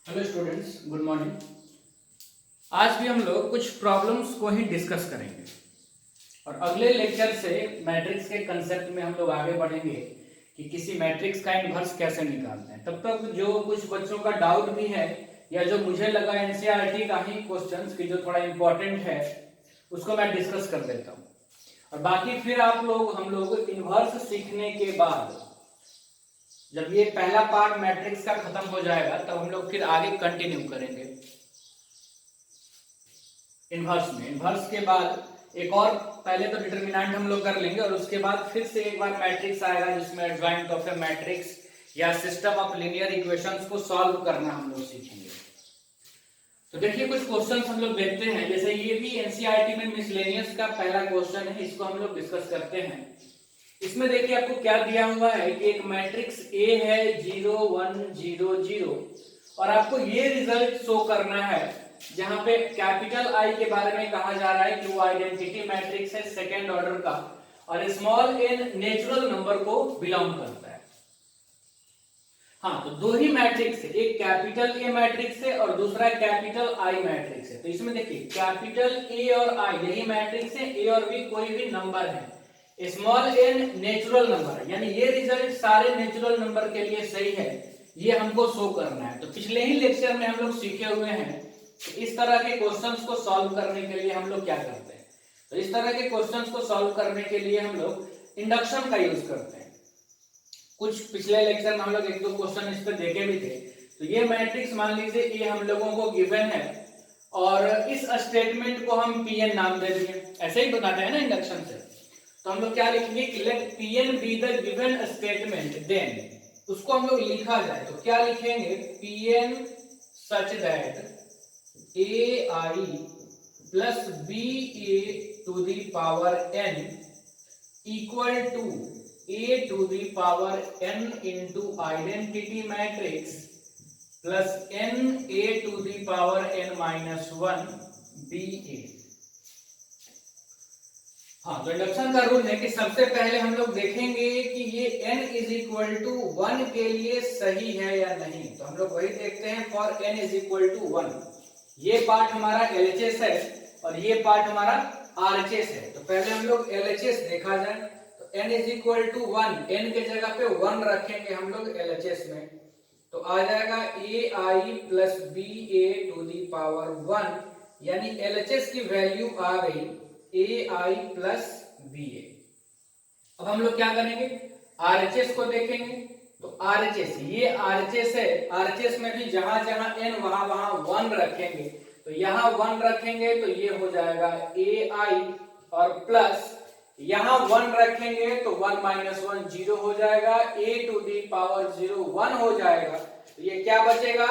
Hello students, good morning. आज भी हम लोग कुछ प्रॉब्लम्स को ही डिस्कस करेंगे और अगले लेक्चर से मैट्रिक्स के कंसेप्ट में हम लोग आगे बढ़ेंगे कि किसी मैट्रिक्स का इनवर्स कैसे निकालते हैं। तब तक जो कुछ बच्चों का डाउट भी है या जो मुझे लगा एनसीईआरटी का ही क्वेश्चंस की जो थोड़ा इंपॉर्टेंट है उसको मैं डिस्कस कर देता हूँ और बाकी फिर हम लोग इनवर्स सीखने के बाद जब ये पहला पार्ट मैट्रिक्स का खत्म हो जाएगा तब हम लोग फिर आगे कंटिन्यू करेंगे इनवर्स के बाद एक और पहले तो डिटरमिनेंट हम लोग कर लेंगे और उसके बाद फिर से एक बार मैट्रिक्स आएगा जिसमें एडजॉइंट ऑफ ए मैट्रिक्स या सिस्टम ऑफ लीनियर इक्वेशंस को सॉल्व करना हम लोग सीखेंगे। तो देखिए कुछ क्वेश्चंस हम लोग देखते हैं, जैसे ये भी एनसीईआरटी में मिसलेनियस का पहला क्वेश्चन है, इसको हम लोग डिस्कस करते हैं। इसमें देखिए आपको क्या दिया हुआ है कि एक मैट्रिक्स ए है 0 1 0 0 और आपको ये रिजल्ट शो करना है जहां पे कैपिटल आई के बारे में कहा जा रहा है कि वो आइडेंटिटी मैट्रिक्स है सेकेंड ऑर्डर का और स्मॉल एन नेचुरल नंबर को बिलोंग करता है। हाँ, तो दो ही मैट्रिक्स है, एक कैपिटल ए मैट्रिक्स है और दूसरा कैपिटल आई मैट्रिक्स है। तो इसमें देखिए कैपिटल ए और आई यही मैट्रिक्स है, ए और बी कोई भी नंबर है, स्मॉल एन नेचुरल नंबर है, यानी ये रिजल्ट सारे नेचुरल नंबर के लिए सही है, ये हमको शो करना है। तो पिछले ही लेक्चर में हम लोग सीखे हुए हैं कि इस तरह के क्वेश्चंस को सॉल्व करने के लिए हम लोग क्या करते हैं। तो इस तरह के क्वेश्चंस को सॉल्व करने के लिए हम लोग इंडक्शन का यूज करते हैं। कुछ पिछले लेक्चर में हम लोग एक दो क्वेश्चन इस पे देखे भी थे। तो ये मैट्रिक्स मान लीजिए ये हम लोगों को गिवन है और इस स्टेटमेंट को हम पीएन नाम दे दिए, ऐसे ही बताते हैं ना इंडक्शन से। तो हम लोग क्या लिखेंगे कि let PN be the given statement, then उसको हम लोग लिखा जाए तो क्या लिखेंगे, PN such that A I plus B A to the power N equal to A to the power N into identity matrix plus N A to the power N minus 1 B A. हाँ, तो induction का rule है कि सबसे पहले हम लोग देखेंगे कि ये n इज इक्वल टू 1 के लिए सही है या नहीं। तो हम लोग वही देखते हैं for n is equal to 1। ये पार्ट हमारा LHS है और ये पार्ट हमारा RHS है। तो पहले हम लोग LHS देखा जाए तो n is equal to 1, n के जगह पे 1 रखेंगे हम लोग LHS में, तो आ जाएगा ai plus B A to the power 1, यानी LHS की वैल्यू आ गई ai प्लस बी ए। अब हम लोग क्या करेंगे, RHS को देखेंगे। तो RHS, ये RHS है, RHS में भी जहां जहां n वहां वहां 1 रखेंगे, तो यहाँ 1 रखेंगे तो ये हो जाएगा ai और प्लस यहाँ 1 रखेंगे तो 1 माइनस 1 0 हो जाएगा, a टू दी पावर 0 1 हो जाएगा। तो ये क्या बचेगा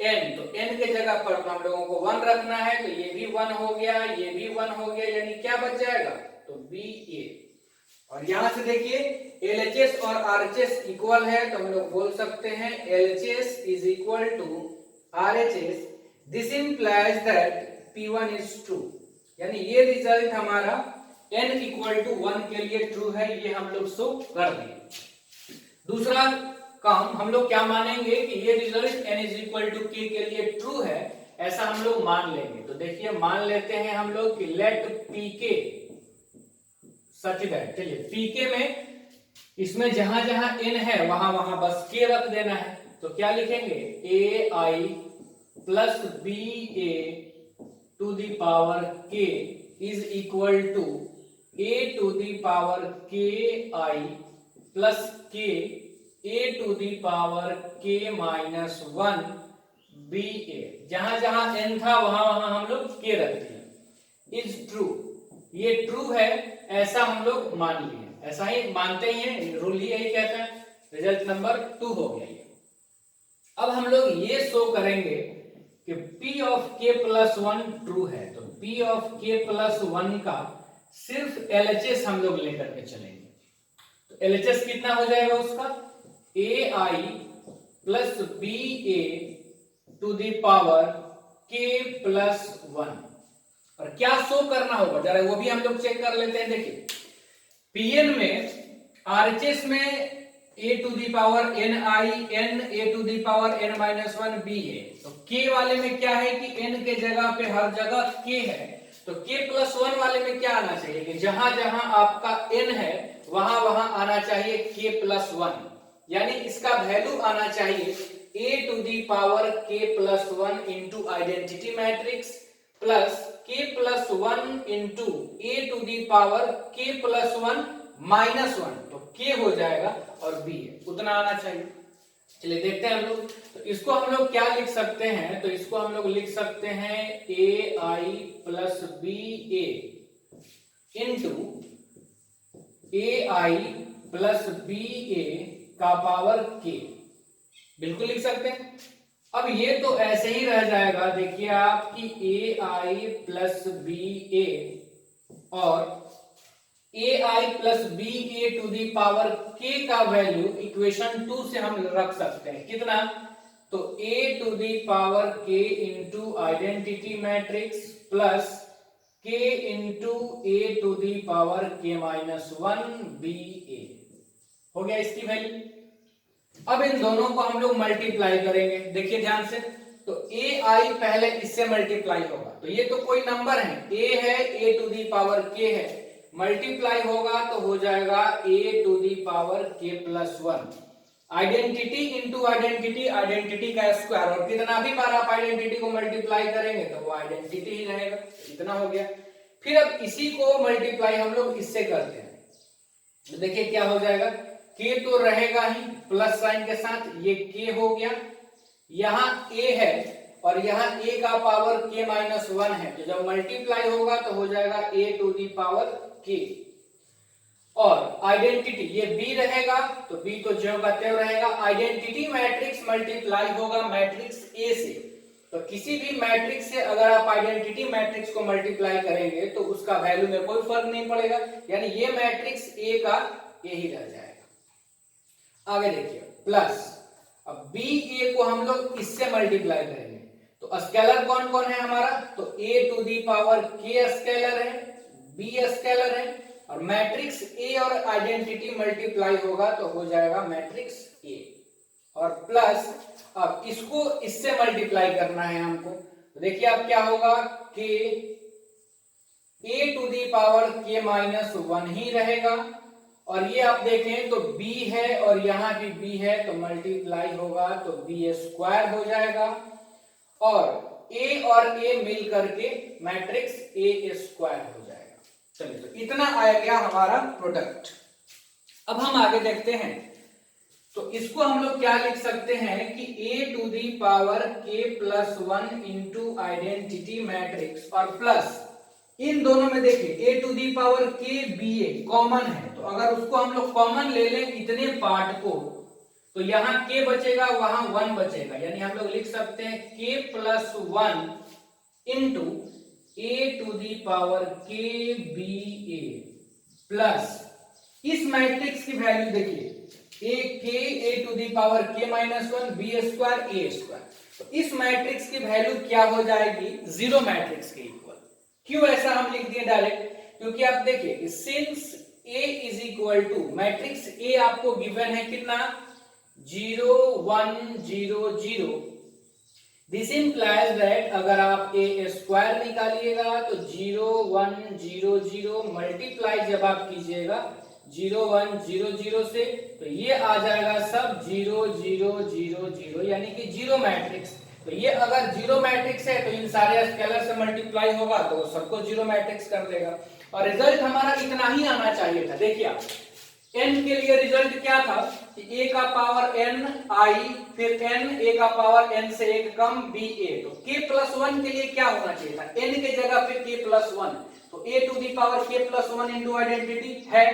n, तो n के जगह पर हम लोगों को 1 रखना है, तो ये भी 1 हो गया, ये भी 1 हो गया, यानी क्या बच जाएगा तो बी ए। और यहां से देखिए LHS और RHS इक्वल है तो हम लोग बोल सकते हैं LHS is equal to RHS, this implies that P1 is true, यानी ये रिजल्ट हमारा n इक्वल टू 1 के लिए ट्रू है, ये हम लोग शो कर दिए। दूसरा काम हम लोग क्या मानेंगे कि ये result n is equal to k के लिए ट्रू है, ऐसा हम लोग मान लेंगे। तो देखिए मान लेते हैं हम लोग कि लेट pk सच दैट, चलिए pk में इसमें जहां जहां n है वहां वहां बस k रख देना है। तो क्या लिखेंगे ai plus B A to the power k is equal to a to the power k I plus k a to the power k minus 1 B A. जहां जहां n था वहां वहां हम लोग k रख दिए। इज ट्रू, ये ट्रू है ऐसा हम लोग मान लिए, ऐसा ही मानते ही हैं, रूल ही यही कहता है। रिजल्ट नंबर 2 हो गया ये। अब हम लोग ये शो करेंगे कि p of k plus 1 true है, तो p ऑफ k प्लस 1 का सिर्फ LHS हम लोग लेकर के चलेंगे। तो LHS कितना हो जाएगा उसका ai plus B A to the power k plus 1। और क्या शो करना होगा जरा वो भी हम लोग चेक कर लेते हैं। देखिए Pn में RHS में a to the power n i n a to the power n minus 1 b है। तो k वाले में क्या है कि n के जगह पे हर जगह k है, तो k प्लस 1 वाले में क्या आना चाहिए कि जहां जहां आपका n है वहां वहां आना चाहिए k प्लस 1, यानी इसका वैल्यू आना चाहिए a to the power k plus 1 into identity matrix plus k plus 1 into a to the power k plus 1 minus 1, तो k हो जाएगा और b है, उतना आना चाहिए। चलिए देखते हैं हम लोग, तो इसको हम लोग क्या लिख सकते हैं, तो इसको हम लोग लिख सकते हैं a i plus b a into a i plus b a का पावर k, बिल्कुल लिख सकते हैं। अब ये तो ऐसे ही रह जाएगा, देखिए आप कि a i plus b a और ai plus B A to the power k का वैल्यू इक्वेशन 2 से हम रख सकते हैं, कितना, तो a to the power k into identity matrix plus k into a to the power k minus 1 b a हो गया इसकी वैल्यू। अब इन दोनों को हम लोग मल्टीप्लाई करेंगे, देखिए ध्यान से, तो a i पहले इससे मल्टीप्लाई होगा, तो ये तो कोई नंबर है, a है a to the power k है, मल्टीप्लाई होगा तो हो जाएगा a to the power k plus 1, identity into identity, identity का स्क्वायर, और कितना भी बार आप आइडेंटिटी को मल्टीप्लाई करेंगे तो वो आइडेंटिटी ही रहेगा, इतना हो गया। फिर अब इसी को मल्टीप्लाई हम लोग इससे करते हैं, तो देखिए क्या हो जाएगा, k तो रहेगा ही प्लस साइन के साथ, ये k हो गया, यहाँ a है और यहाँ a का पावर k माइनस 1 है, तो जब मल्टीप्लाई होगा तो हो जाएगा a to the power k, और आइडेंटिटी ये b रहेगा तो b तो ज्यों का त्यों रहेगा, आइडेंटिटी मैट्रिक्स मल्टीप्लाई होगा मैट्रिक्स a से, तो किसी भी मैट्रिक्स से अगर आप आइडेंटिटी मैट्रिक्स को मल्टीप्लाई करेंगे तो उसका वैल्यू में कोई फर्क नहीं पड़ेगा, यानी ये मैट्रिक्स a का a ही रह जाएगा। आगे देखिए प्लस, अब b a को हम लोग इससे मल्टीप्लाई करेंगे, तो स्केलर कौन कौन है हमारा, तो a to the power k scalar है, b स्केलर है, और मैट्रिक्स a और आइडेंटिटी मल्टीप्लाई होगा तो हो जाएगा मैट्रिक्स a, और प्लस अब इसको इससे मल्टीप्लाई करना है हमको, तो देखिए अब क्या होगा कि a to the power k minus 1 ही रहेगा, और ये आप देखें तो b है और यहाँ भी b है, तो मल्टीप्लाई होगा तो b स्क्वायर हो जाएगा, और a और a मिल करके मैट्रिक्स a स्क्वायर हो जाएगा। चलिए तो इतना आ गया हमारा प्रोडक्ट। अब हम आगे देखते हैं, तो इसको हम लोग क्या लिख सकते हैं कि a to the power k plus 1 into identity matrix, और प्लस इन दोनों में देखिए a to the power k b a common है, तो अगर उसको हम लोग कॉमन ले लें इतने पार्ट को, तो यहाँ k बचेगा वहां 1 बचेगा, यानी हम लोग लिख सकते हैं k plus 1 into a to the power k b a plus इस मैट्रिक्स की वैल्यू देखिए a to the power k minus 1 b square a square, तो इस मैट्रिक्स की वैल्यू क्या हो जाएगी, जीरो मैट्रिक्स के इक्वल। क्यों ऐसा हम लिख दिए डायरेक्ट, क्योंकि आप देखिए since a is equal to matrix a आपको गिवन है कितना, 0 1 0 0, दिस इंप्लाइज दैट अगर आप a स्क्वायर निकालिएगा तो 0 1 0 0 मल्टीप्लाई जब आप कीजिएगा 0 1 0 0 से, तो ये आ जाएगा सब 0 0 0 0, यानी कि जीरो मैट्रिक्स। तो ये अगर जीरो मैट्रिक्स है तो इन सारे स्केलर से मल्टीप्लाई होगा तो सबको जीरो मैट्रिक्स कर देगा, और रिजल्ट हमारा इतना ही आना चाहिए था। देखिए आप n के लिए रिजल्ट क्या था कि a का पावर n i, फिर n a का पावर n से एक कम b a, तो k प्लस 1 के लिए क्या होना चाहिए था, n के जगह पे k प्लस 1, तो a to the power k plus 1 into identity है,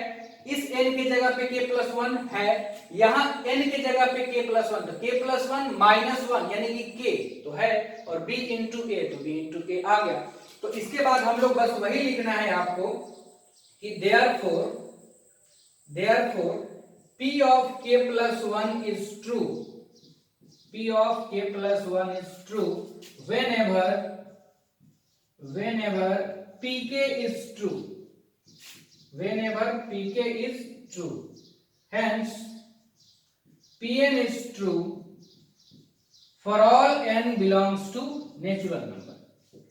इस n के जगह पे k प्लस 1 है, यहाँ n के जगह पे k प्लस 1, तो k प्लस 1 माइनस 1 यानी कि k तो है, और b इंटू a तो b इंटू k आ गया। तो इसके बाद हम लोग बस वही लिखना है आपको कि therefore p of k plus 1 is true, p of k plus 1 is true whenever pk is true, whenever pk is true, hence Pn is true for all n belongs to natural number.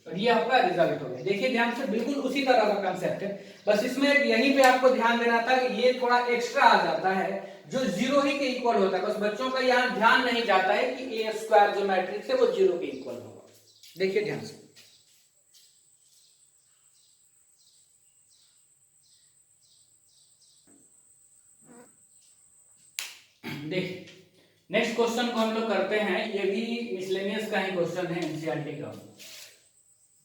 और ये आपका result हो गया। देखिए ध्यान से, बिल्कुल उसी तरह का कंसेप्ट है, बस इसमें यहीं पे आपको ध्यान देना था कि ये थोड़ा एक्स्ट्रा आ जाता है जो जीरो ही के इक्वल होता है। बस बच्चों का यहाँ ध्यान नहीं जाता है कि ए स्क्वायर जो मैट्रिक्स है वो जीरो के इक्वल होगा। देखिए ध्यान से, देखिए नेक्स्ट क्वेश्चन को हम लोग करते हैं। ये भी मिसलेनियस का ही क्वेश्चन है, एनसीईआरटी का,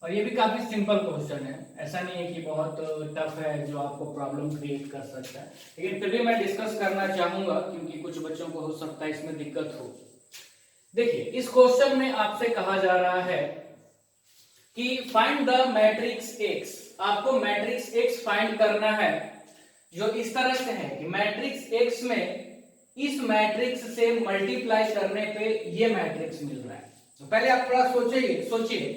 और ये भी काफी सिंपल क्वेश्चन है। ऐसा नहीं है कि बहुत टफ है जो आपको प्रॉब्लम क्रिएट कर सकता है, लेकिन फिर भी मैं डिस्कस करना चाहूंगा क्योंकि कुछ बच्चों को हो सकता है इसमें दिक्कत हो। देखिए इस क्वेश्चन में आपसे कहा जा रहा है कि फाइंड द मैट्रिक्स एक्स। आपको मैट्रिक्स एक्स फाइंड करना है जो इस तरह से है कि मैट्रिक्स एक्स में इस मैट्रिक्स से मल्टीप्लाई करने पे ये मैट्रिक्स मिल रहा है। तो पहले आप थोड़ा सोचिए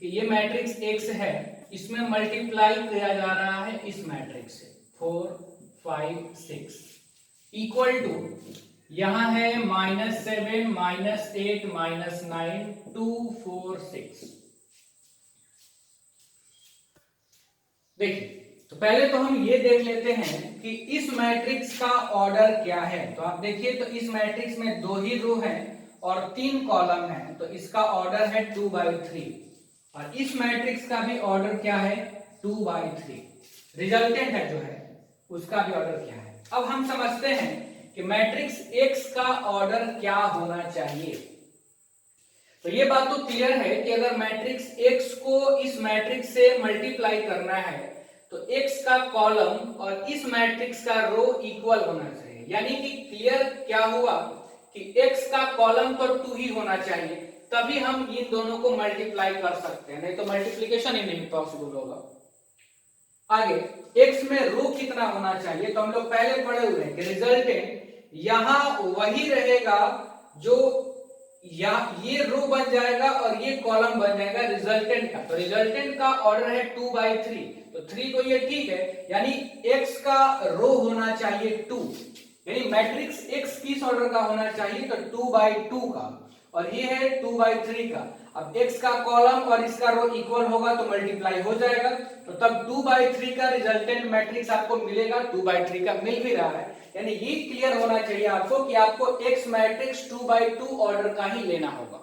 कि ये मैट्रिक्स एक्स है, इसमें मल्टीप्लाई किया जा रहा है इस मैट्रिक्स से 4 5 6 इक्वल टू यहां है -7 -8 -9 2 4 6। देखिए तो पहले तो हम ये देख लेते हैं कि इस मैट्रिक्स का ऑर्डर क्या है। तो आप देखिए तो इस मैट्रिक्स में 2 ही रो हैं और 3 कॉलम हैं, तो इसका ऑर्डर है 2/3। और इस मैट्रिक्स का भी ऑर्डर क्या है 2/3। रिजल्टेंट है जो है उसका भी ऑर्डर क्या है। अब हम समझते हैं कि मैट्रिक्स एक्स का ऑर्डर क्या होना चाहिए। तो ये बात तो क्लियर है कि अगर मैट्रिक्स एक्स को इस मैट्रिक्स से मल्टीप्लाई करना है तो x का कॉलम और इस मैट्रिक्स का रो इक्वल होना चाहिए। यानी कि क्लियर क्या हुआ कि x का कॉलम तो 2 ही होना चाहिए, तभी हम इन दोनों को मल्टीप्लाई कर सकते हैं, नहीं तो मल्टीप्लिकेशन ही नहीं पॉसिबल होगा। आगे x में रो कितना होना चाहिए, तो हम लोग पहले पढ़े हुए हैं कि रिजल्टेंट यहां वही रहेगा जो या ये रो बन जाएगा और ये कॉलम बन जाएगा रिजल्टेंट का। तो रिजल्टेंट का ऑर्डर है 2/3, तो 3 तो ये ठीक है, यानी x का रो होना चाहिए 2, यानी मैट्रिक्स x किस ऑर्डर का होना चाहिए तो 2/2 का, और ये है 2/3 का। अब x का कॉलम और इसका रो इक्वल होगा तो मल्टीप्लाई हो जाएगा, तो तब 2/3 का रिजल्टेंट मैट्रिक्स आपको मिलेगा। 2/3 का मिल भी रहा है, यानी ये क्लियर होना चाहिए आपको कि आपको x मैट्रिक्स 2/2 ऑर्डर का ही लेना होगा।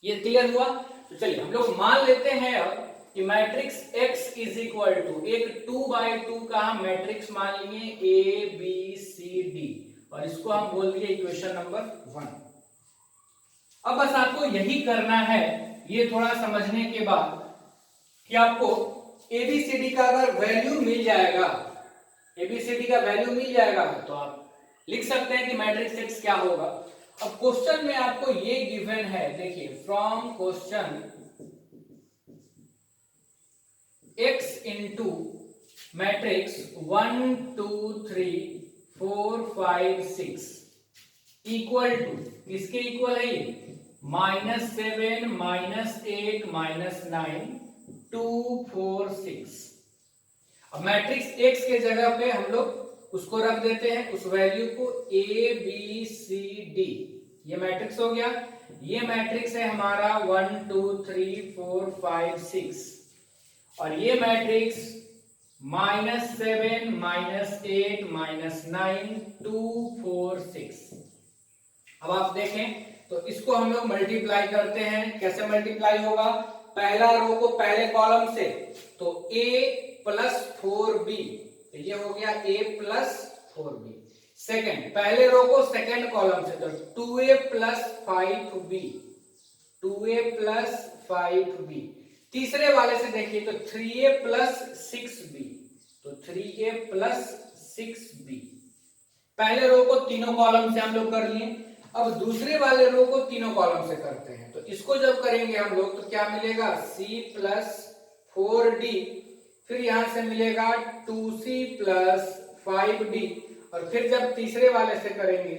ये क्लियर हुआ। तो चलिए हम लोग मान लेते हैं अब कि matrix x is equal to एक 2/2 का हम मैट्रिक्स मान लिए a b c d, और इसको हम बोल दिए इक्वेशन नंबर 1। अब बस आपको यही करना है, ये थोड़ा समझने के बाद कि आपको एबीसीडी का अगर वैल्यू मिल जाएगा, एबीसीडी का वैल्यू मिल जाएगा तो आप लिख सकते हैं कि मैट्रिक्स एक्स क्या होगा। अब क्वेश्चन में आपको ये गिवन है, देखिए from question X into matrix 1 2 3 4 5 6 equal to, किसके इक्वल है ये -7 -8 -9 2 4 6। अब मैट्रिक्स एक्स के जगह पे हम लोग उसको रख देते हैं, उस वैल्यू को ए बी सी डी, ये मैट्रिक्स हो गया। ये मैट्रिक्स है हमारा 1 2 3 4 5 6, और ये मैट्रिक्स -7 -8 -9 2 4 6। अब आप देखें तो इसको हम लोग मल्टीप्लाई करते हैं। कैसे मल्टीप्लाई होगा, पहला रो को पहले कॉलम से, तो a प्लस 4b, तो ये हो गया a प्लस 4b। सेकेंड पहले रो को सेकेंड कॉलम से, तो 2a plus 5b, 2a plus 5b। तीसरे वाले से देखिए तो 3a प्लस 6b, तो 3a प्लस 6b। पहले रो को तीनों कॉलम से हम लोग कर लिए, अब दूसरे वाले रो को तीनों कॉलम से करते हैं। तो इसको जब करेंगे हम लोग तो क्या मिलेगा c प्लस 4d, फिर यहां से मिलेगा 2c प्लस 5d, और फिर जब तीसरे वाले से करेंगे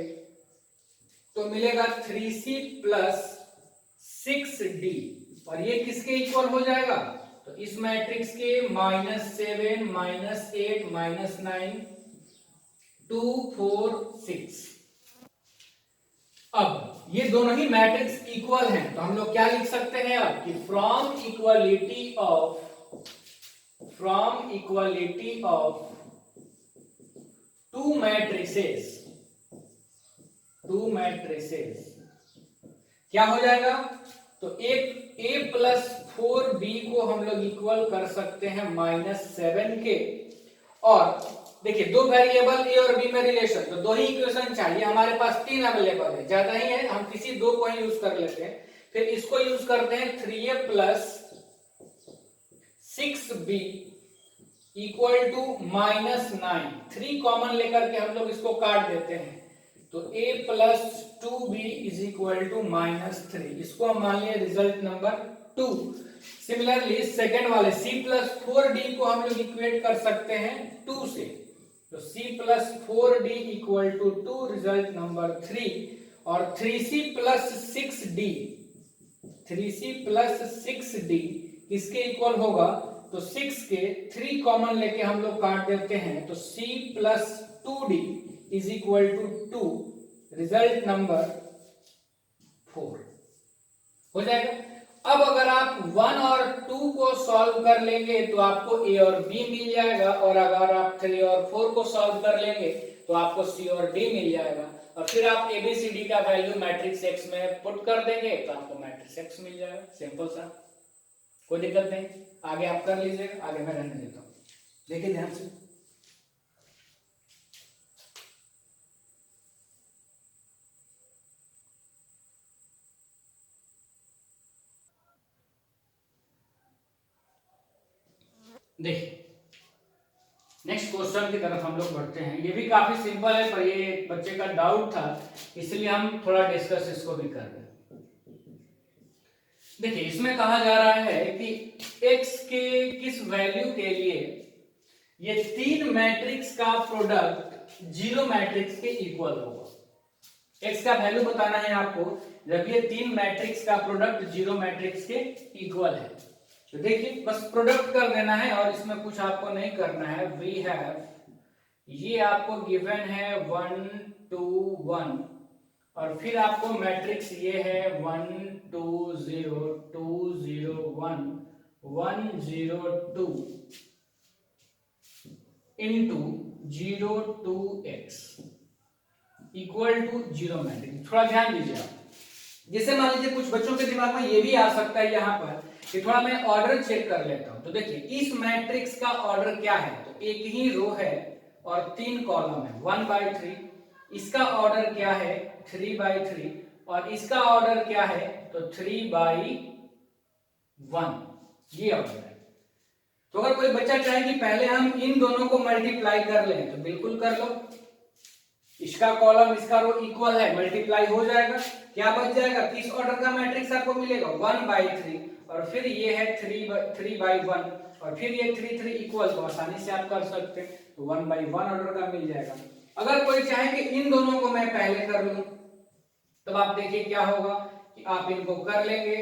तो मिलेगा 3c प्लस 6d, और ये किसके इक्वल हो जाएगा तो इस मैट्रिक्स के -7 -8 -9 2 4 6। अब ये दोनों ही मैट्रिक्स इक्वल हैं, तो हम लोग क्या लिख सकते हैं अब कि from equality of to matrices क्या हो जाएगा, तो एक a प्लस 4b को हम लोग इक्वल कर सकते हैं -7 के। और देखिए दो वेरिएबल a और b में रिलेशन, तो दो ही इक्वेशन चाहिए, हमारे पास 3 अवेलेबल है, ज्यादा ही है, हम किसी दो को ही यूज कर लेते हैं। फिर इसको यूज करते हैं 3a plus 6b equal to -9, 3 common लेकर के हम लोग इसको काट देते हैं, तो a plus 2b is equal to -3, इसको हम मान लिया रिजल्ट नंबर 2। सिमिलरली सेकेंड वाले c प्लस 4d को हम लोग इक्वेट कर सकते हैं 2 से, तो c plus 4d equal to 2 result number 3। और 3c प्लस 6d किसके इक्वल होगा, तो 6 के 3 कॉमन लेके हम लोग काट देते हैं, तो c plus 2d is equal to 2 result number 4 हो जाएगा। अब अगर आप 1 और 2 को सॉल्व कर लेंगे तो आपको a और b मिल जाएगा, और अगर आप 3 और 4 को सॉल्व कर लेंगे तो आपको c और d मिल जाएगा, और फिर आप ABCD का वैल्यू मैट्रिक्स X में पुट कर देंगे तो आपको मैट्रिक्स X मिल जाएगा। सिंपल सा, कोई दिक्कत नहीं, आगे आप कर लीजिएगा, आगे मैं रहने देता हूं। देखिए ध्यान से, देखिए नेक्स्ट क्वेश्चन की तरफ हम लोग बढ़ते हैं। ये भी काफी सिंपल है, पर ये बच्चे का डाउट था, इसलिए हम थोड़ा डिस्कस इसको भी कर रहे हैं। देखिए इसमें कहा जा रहा है कि x के किस वैल्यू के लिए ये 3 मैट्रिक्स का प्रोडक्ट 0 मैट्रिक्स के इक्वल होगा। x का वैल्यू बताना है आपको जब ये 3 मैट्रिक्स का प्रोडक्ट 0 मैट्रिक्स के इक्वल है। तो देखिए बस प्रोडक्ट कर देना है और इसमें कुछ आपको नहीं करना है। वी हैव, ये आपको गिवन है 1 2 1, और फिर आपको मैट्रिक्स ये है 1 2 0 2 0 1 1 0 2 into 0 2 x equal to 0 matrix. थोड़ा ध्यान दीजिए आप, जैसे मान लीजिए कुछ बच्चों के दिमाग में ये भी आ सकता है यहाँ पर कि थोड़ा मैं ऑर्डर चेक कर लेता हूं। तो देखिए इस मैट्रिक्स का ऑर्डर क्या है, तो एक ही रो है और 3 कॉलम है 1/3। इसका ऑर्डर क्या है 3/3, और इसका ऑर्डर क्या है तो 3/1, ये ऑर्डर है। तो अगर कोई बच्चा चाहे कि पहले हम इन दोनों को मल्टीप्लाई कर लें तो बिल्कुल कर लो, इसका कॉलम इसका रो इक्वल है, मल्टीप्लाई हो जाएगा, क्या बच जाएगा, किस ऑर्डर का मैट्रिक्स आपको मिलेगा 1/3, और फिर ये है 3/1, और फिर ये 3 3 इक्वल, तो आसानी से आप कर सकते हैं, तो 1/1 ऑर्डर का मिल जाएगा। अगर कोई चाहे कि इन दोनों को मैं पहले कर लूं, तब आप देखिए क्या होगा कि आप इनको कर लेंगे,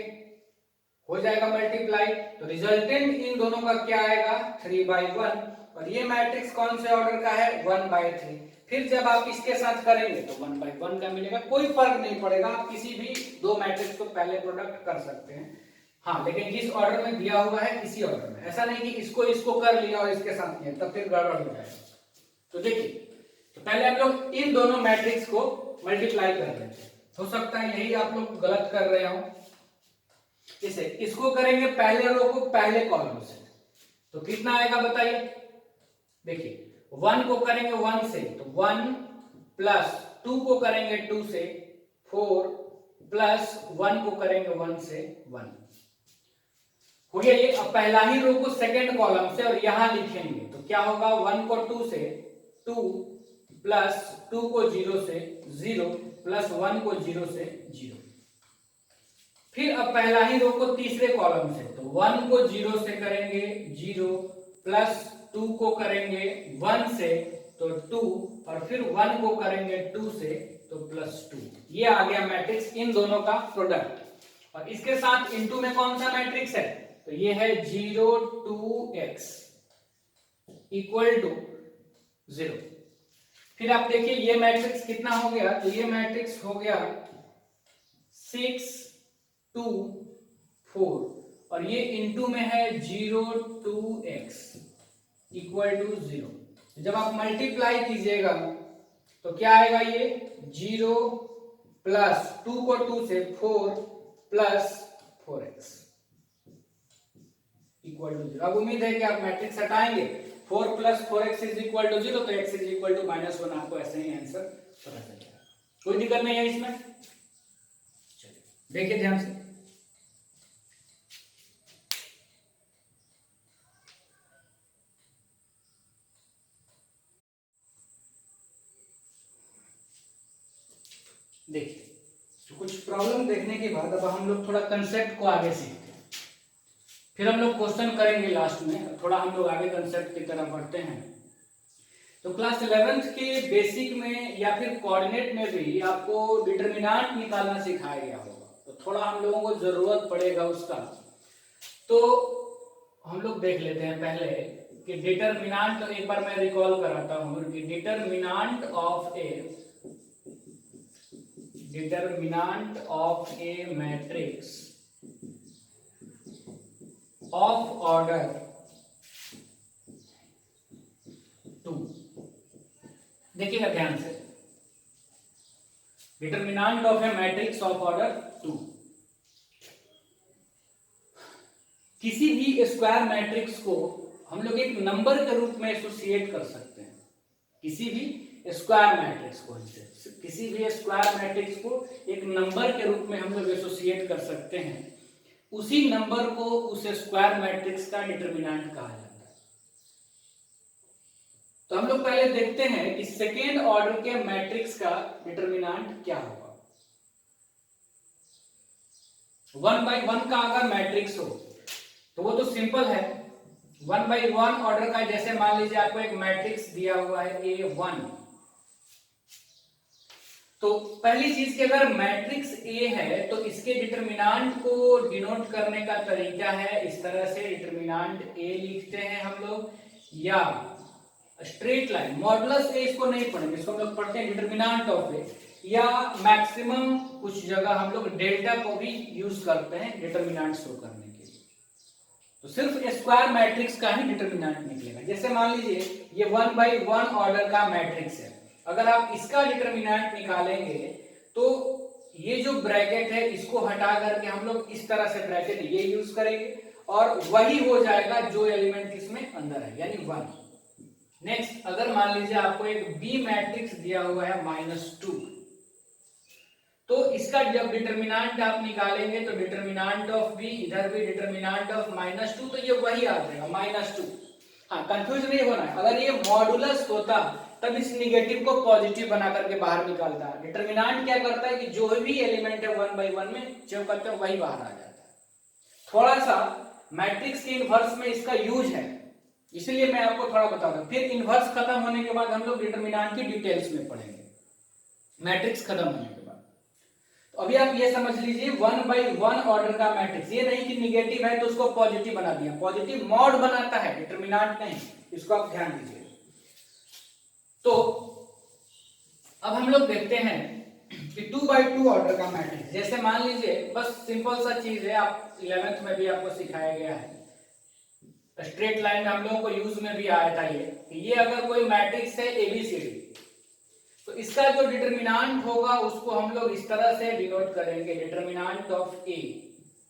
हो जाएगा मल्टीप्लाई, तो रिजल्टेंट इन दोनों का क्या आएगा 3/1, और ये मैट्रिक्स कौन से ऑर्डर का है 1/3। फिर जब आप इसके साथ करेंगे तो 1/1 का मिलेगा, कोई फर्क नहीं पड़ेगा, आप किसी भी दो मैट्रिक्स को पहले प्रोडक्ट कर सकते हैं। हाँ, लेकिन जिस ऑर्डर में दिया हुआ है इसी ऑर्डर में, ऐसा नहीं कि इसको कर लिया और इसके साथ किया, तब फिर गड़बड़ हो जाएगा। तो देखिए, तो पहले हम लोग इन दोनों मैट्रिक्स को मल्टीप्लाई कर लेते हैं, हो सकता है यही आप लोग गलत कर रहे हो। जैसे इसको करेंगे पहले रो को पहले कॉलम से, तो कितना आएगा बताइए। देखिए 1 को करेंगे 1 से तो 1, प्लस 2 को करेंगे 2 से 4, प्लस 1 को करेंगे 1 से 1 हो गया ये। अब पहला ही रो को सेकंड कॉलम से और यहां लिखेंगे तो क्या होगा, 1 को 2 से 2, प्लस 2 को 0 से 0, प्लस 1 को 0 से 0। फिर अब पहला ही रो को तीसरे कॉलम से, तो 1 को 0 से करेंगे 0, प्लस 2 को करेंगे 1 से तो 2, और फिर 1 को करेंगे 2 से तो प्लस 2। ये आ गया मैट्रिक्स इन दोनों का प्रोडक्ट। और इसके साथ इनटू में कौन सा मैट्रिक्स है, तो ये है 0 2x इक्वल टू 0। फिर आप देखिए ये मैट्रिक्स कितना हो गया, तो ये मैट्रिक्स हो गया 6 2 4 और ये इनटू में है 0 2x इक्वल टू 0। जब आप मल्टीप्लाई कीजिएगा तो क्या आएगा, ये 0 प्लस 2 को 2 से 4 प्लस 4x इक्वल टू 0। अब उम्मीद है कि आप मैट्रिक्स हटाएंगे, 4 plus 4x is equal to 0, तो x इज इक्वल टू -1 आपको ऐसे ही आंसर पता चल जाएगा। कोई दिक्कत नहीं है इसमें। चलिए देखिए ध्यान से, देखिए तो कुछ प्रॉब्लम देखने के बाद अब हम लोग थोड़ा कंसेप्ट को आगे सीखते हैं, फिर हम लोग क्वेश्चन करेंगे लास्ट में। थोड़ा हम लोग आगे कंसेप्ट की तरफ बढ़ते हैं। तो क्लास 11th के बेसिक में या फिर कोऑर्डिनेट में भी आपको डिटरमिनेंट निकालना सिखाया गया होगा, तो थोड़ा हम लोगों को जरूरत पड़ेगा उसका। तो हम लोग देख लेते हैं पहले कि डिटरमिनेंट, तो एक बार मैं रिकॉल कराता हूं कि determinant of a matrix of order 2। देखिएगा ध्यान से, determinant of a matrix of order 2। किसी भी स्क्वायर मैट्रिक्स को हम लोग एक नंबर के रूप में एसोसिएट कर सकते हैं। किसी भी स्क्वायर मैट्रिक्स को एक नंबर के रूप में हम लोग एसोसिएट कर सकते हैं। उसी नंबर को उस स्क्वायर मैट्रिक्स का डिटरमिनेंट कहा जाता है। तो हम लोग पहले देखते हैं कि सेकेंड ऑर्डर के मैट्रिक्स का डिटरमिनेंट क्या होगा। 1/1 का अगर मैट्रिक्स हो तो वो तो सिंपल है। 1/1 ऑर्डर का, जैसे मान लीजिए आपको एक मैट्रिक्स दिया हुआ है A1, तो पहली चीज कि अगर मैट्रिक्स A है तो इसके डिटरमिनेंट को डिनोट करने का तरीका है इस तरह से, डिटरमिनेंट A लिखते हैं हम लोग, या स्ट्रेट लाइन मॉडुलस A इसको नहीं पढ़ेंगे, इसको हम लोग पढ़ते हैं डिटरमिनेंट ऑफ A, या मैक्सिमम कुछ जगह हम लोग डेल्टा को भी यूज करते हैं डिटरमिनेंट शो करने के लिए। तो सिर्फ स्क्वायर मैट्रिक्स का ही डिटरमिनेंट निकलेगा। जैसे मान लीजिए ये 1/1 ऑर्डर का मैट्रिक्स है, अगर आप इसका डिटरमिनेंट निकालेंगे तो ये जो ब्रैकेट है इसको हटा करके हम लोग इस तरह से ब्रैकेट ये यूज करेंगे और वही हो जाएगा जो एलिमेंट इसमें अंदर है, यानी 1। नेक्स्ट, अगर मान लीजिए आपको एक बी मैट्रिक्स दिया हुआ है -2, तो इसका जब डिटरमिनेंट आप निकालेंगे तो डिटरमिनेंट ऑफ बी, इधर भी डिटरमिनेंट ऑफ -2, तो ये वही आ जाएगा -2। हाँ, कंफ्यूज नहीं होना है, अगर ये मॉडुलस होता तब इस निगेटिव को पॉजिटिव बना करके बाहर निकालता है। डिटरमिनेंट क्या करता है कि जो भी एलिमेंट है 1/1 में जो करते हैं वही बाहर आ जाता है। थोड़ा सा मैट्रिक्स के इनवर्स में इसका यूज है, इसलिए मैं आपको थोड़ा बता दूं। फिर इनवर्स खत्म होने के बाद हम लोग डिटरमिनेंट की डिटेल्स में पढ़ेंगे, मैट्रिक्स खत्म होने के बाद। तो अभी आप ये समझ लीजिए 1/1 ऑर्डर का मैट्रिक्स, ये नहीं कि निगेटिव है तो उसको पॉजिटिव बना दिया, पॉजिटिव मॉड बनाता है, डिटरमिनेंट नहीं, इसको आप ध्यान दीजिए। तो अब हम लोग देखते हैं कि 2/2 ऑर्डर का मैट्रिक्स, जैसे मान लीजिए, बस सिंपल सा चीज है, आप 11th में भी आपको सिखाया गया है, स्ट्रेट लाइन हम लोगों को यूज में भी आया था ये अगर कोई मैट्रिक्स है ABCD, तो इसका जो डिटरमिनेंट होगा उसको हम लोग इस तरह से डिनोट करेंगे, डिटरमिनेंट ऑफ A,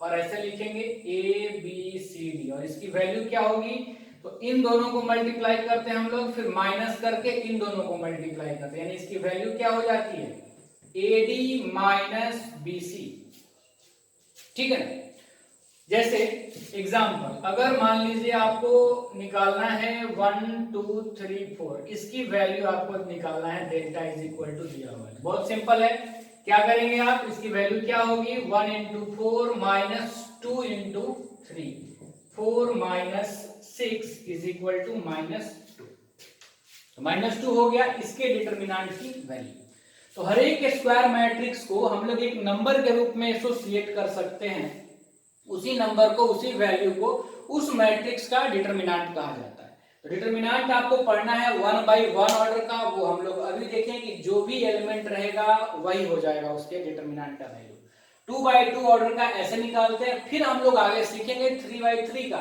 और ऐसे लिखेंगे ABCD, और इसकी वैल्यू क्या होगी, तो इन दोनों को मल्टीप्लाई करते हैं हम लोग, फिर माइनस करके इन दोनों को मल्टीप्लाई करते हैं, यानी इसकी वैल्यू क्या हो जाती है, AD माइनस BC। ठीक है, जैसे एग्जाम्पल, अगर मान लीजिए आपको निकालना है 1 2 3 4, इसकी वैल्यू आपको निकालना है, डेल्टा इज इक्वल टू दिया हुआ है, बहुत सिंपल है। क्या करेंगे आप, इसकी वैल्यू क्या होगी, 1 × 4 minus 2 × 3, 4 minus 6 is equal to -2, तो -2 हो गया इसके डिटरमिनेंट की वैल्यू। तो हर एक स्क्वायर मैट्रिक्स को हम लोग एक नंबर के रूप में एसोसिएट कर सकते हैं, उसी नंबर को, उसी वैल्यू को उस मैट्रिक्स का डिटरमिनेंट कहा जाता है। तो डिटरमिनेंट आपको पढ़ना है 1/1 ऑर्डर का, वो हम लोग अभी देखें कि जो भी एलिमेंट रहेगा वही हो जाएगा उसके डिटरमिनेंट का वैल्यू। 2/2 ऑर्डर का ऐसे निकालते हैं, फिर हम लोग आगे सीखेंगे 3/3 का।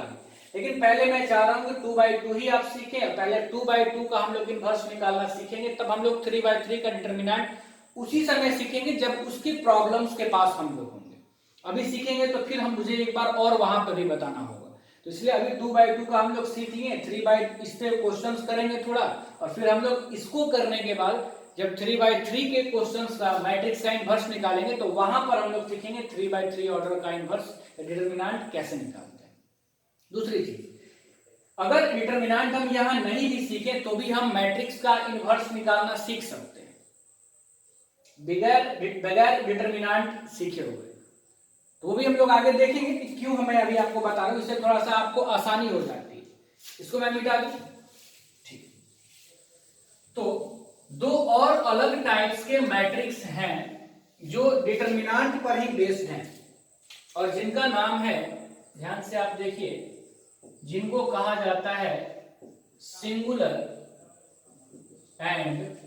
लेकिन पहले मैं चाह रहा हूं कि 2/2 ही आप सीखें, पहले 2/2 का हम लोग इनवर्स निकालना सीखेंगे, तब हम लोग 3/3 का डिटरमिनेंट उसी समय सीखेंगे जब उसकी प्रॉब्लम्स के पास हम लोग होंगे। अभी सीखेंगे तो फिर हम मुझे एक बार और वहां पर भी बताना होगा, तो इसलिए अभी 2/2 का हम लोग सीख लिए, 3/, इस पे क्वेश्चंस करेंगे थोड़ा, और फिर हम लोग इसको करने के बाद जब 3/3 के क्वेश्चंस का मैट्रिक्स का इनवर्स निकालेंगे तो वहां पर हम लोग सीखेंगे 3/3 ऑर्डर का इनवर्स डिटरमिनेंट कैसे निकालते हैं। दूसरी चीज, अगर डिटरमिनेंट हम यहां नहीं भी सीखे तो भी हम मैट्रिक्स का इनवर्स निकालना सीख सकते हैं बगैर डिटरमिनेंट सीखे हुए, तो भी हम लोग आगे देखेंगे कि क्यों हमें अभी आपको बता रहा हूं, इससे थोड़ा सा आपको आसानी हो जाती है। इसको मैं मिटा दूं, ठीक। तो दो और अलग टाइप्स के मैट्रिक्स हैं जो डिटरमिनेंट पर ही बेस्ड हैं और जिनका नाम है, ध्यान से आप देखिए, जिनको कहा जाता है singular and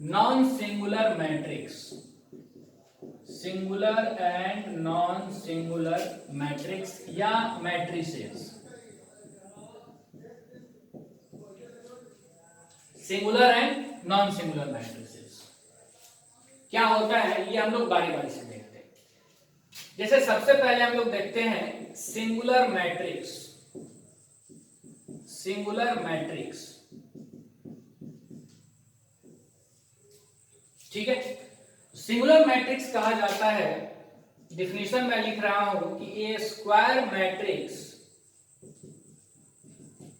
non singular matrix. Singular and non singular matrix या matrices. Singular and non singular matrices क्या होता है ये हम लोग बारी बारी से देखते हैं। जैसे सबसे पहले हम लोग देखते हैं सिंगुलर मैट्रिक्स। सिंगुलर मैट्रिक्स, ठीक है। सिंगुलर मैट्रिक्स कहा जाता है, डिफिनीशन में लिख रहा हूं कि a square matrix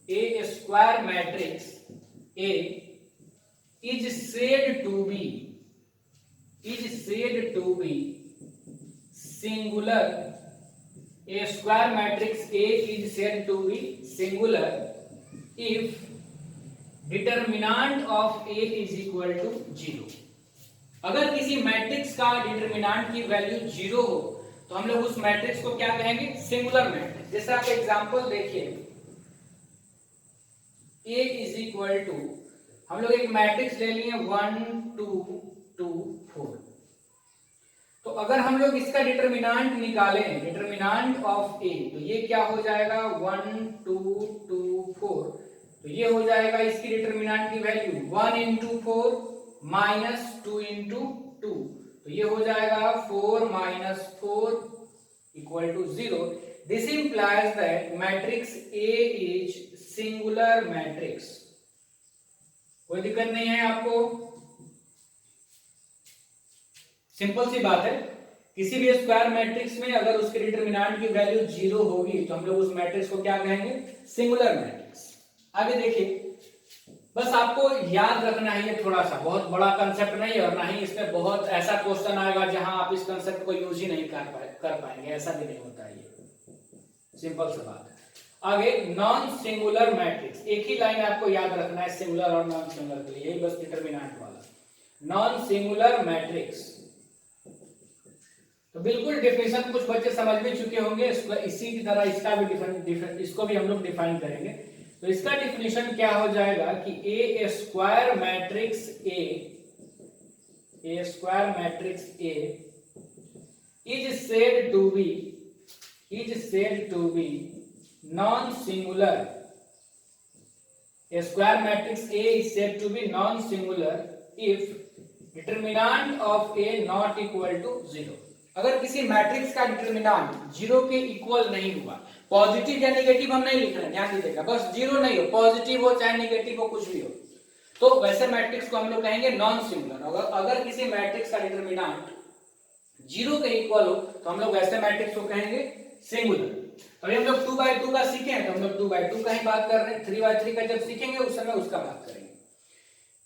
A is said to be singular. A square matrix A is said to be singular if determinant of A is equal to 0। अगर किसी मैट्रिक्स का डिटरमिनेंट की वैल्यू 0 हो तो हम लोग उस मैट्रिक्स को क्या कहेंगे, सिंगुलर मैट्रिक्स। जैसे आप एग्जांपल देखिए, A इज इक्वल टू, हम लोग एक मैट्रिक्स ले लिए 1 2 2 4। तो अगर हम लोग इसका डिटरमिनेंट निकालें, डिटरमिनेंट ऑफ A, तो ये क्या हो जाएगा 1 2 2 4। तो ये हो जाएगा इसकी डिटरमिनेंट की वैल्यू 1 into 4 माइनस 2 into 2, तो ये हो जाएगा 4 minus 4 equal to 0। This implies that matrix A is singular matrix। कोई दिक्कत नहीं है आपको, सिंपल सी बात है। किसी भी स्क्वायर मैट्रिक्स में अगर उसके डिटरमिनेंट की वैल्यू 0 होगी तो हम लोग उस मैट्रिक्स को क्या कहेंगे, सिंगुलर मैट्रिक्स। आगे देखिए, बस आपको याद रखना है, ये थोड़ा सा बहुत बड़ा कंसेप्ट नहीं है और ना ही इसमें बहुत ऐसा क्वेश्चन आएगा जहां आप इस कंसेप्ट को यूज ही नहीं कर पाएंगे, ऐसा भी नहीं होता है, ये सिंपल सी बात है। आगे नॉन सिंगुलर मैट्रिक्स, एक ही लाइन आपको याद रखना है सिंगुलर और नॉन सिंगुलर के लिए, यही बस डिटरमिनेंट वाला। नॉन सिंगुलर मैट्रिक्स, तो बिल्कुल डेफिनेशन कुछ बच्चे समझ भी चुके होंगे, इसी की तरह इसका भी इसको भी हम लोग डिफाइन करेंगे। तो इसका डिफिनेशन क्या हो जाएगा कि a square matrix A is said to be non singular. A square matrix A is said to be non singular if determinant of A not equal to 0। अगर किसी मैट्रिक्स का डिटरमिनेंट 0 के इक्वल नहीं हुआ, पॉजिटिव या negative हम नहीं लिख रहे हैं, ध्यान दीजिएगा, बस 0 नहीं हो, पॉजिटिव हो चाहे नेगेटिव हो, कुछ भी हो, तो वैसे मैट्रिक्स को हम लोग कहेंगे नॉन सिंगुलर। अगर किसी मैट्रिक्स का डिटरमिनेंट 0 के इक्वल हो तो हम लोग वैसे मैट्रिक्स को कहेंगे सिंगुलर। अभी हम लोग 2/2 का सीखे हैं तो हम लोग 2/2 का ही बात कर रहे हैं, 3/3 का जब सीखेंगे उस समय उसका बात करेंगे।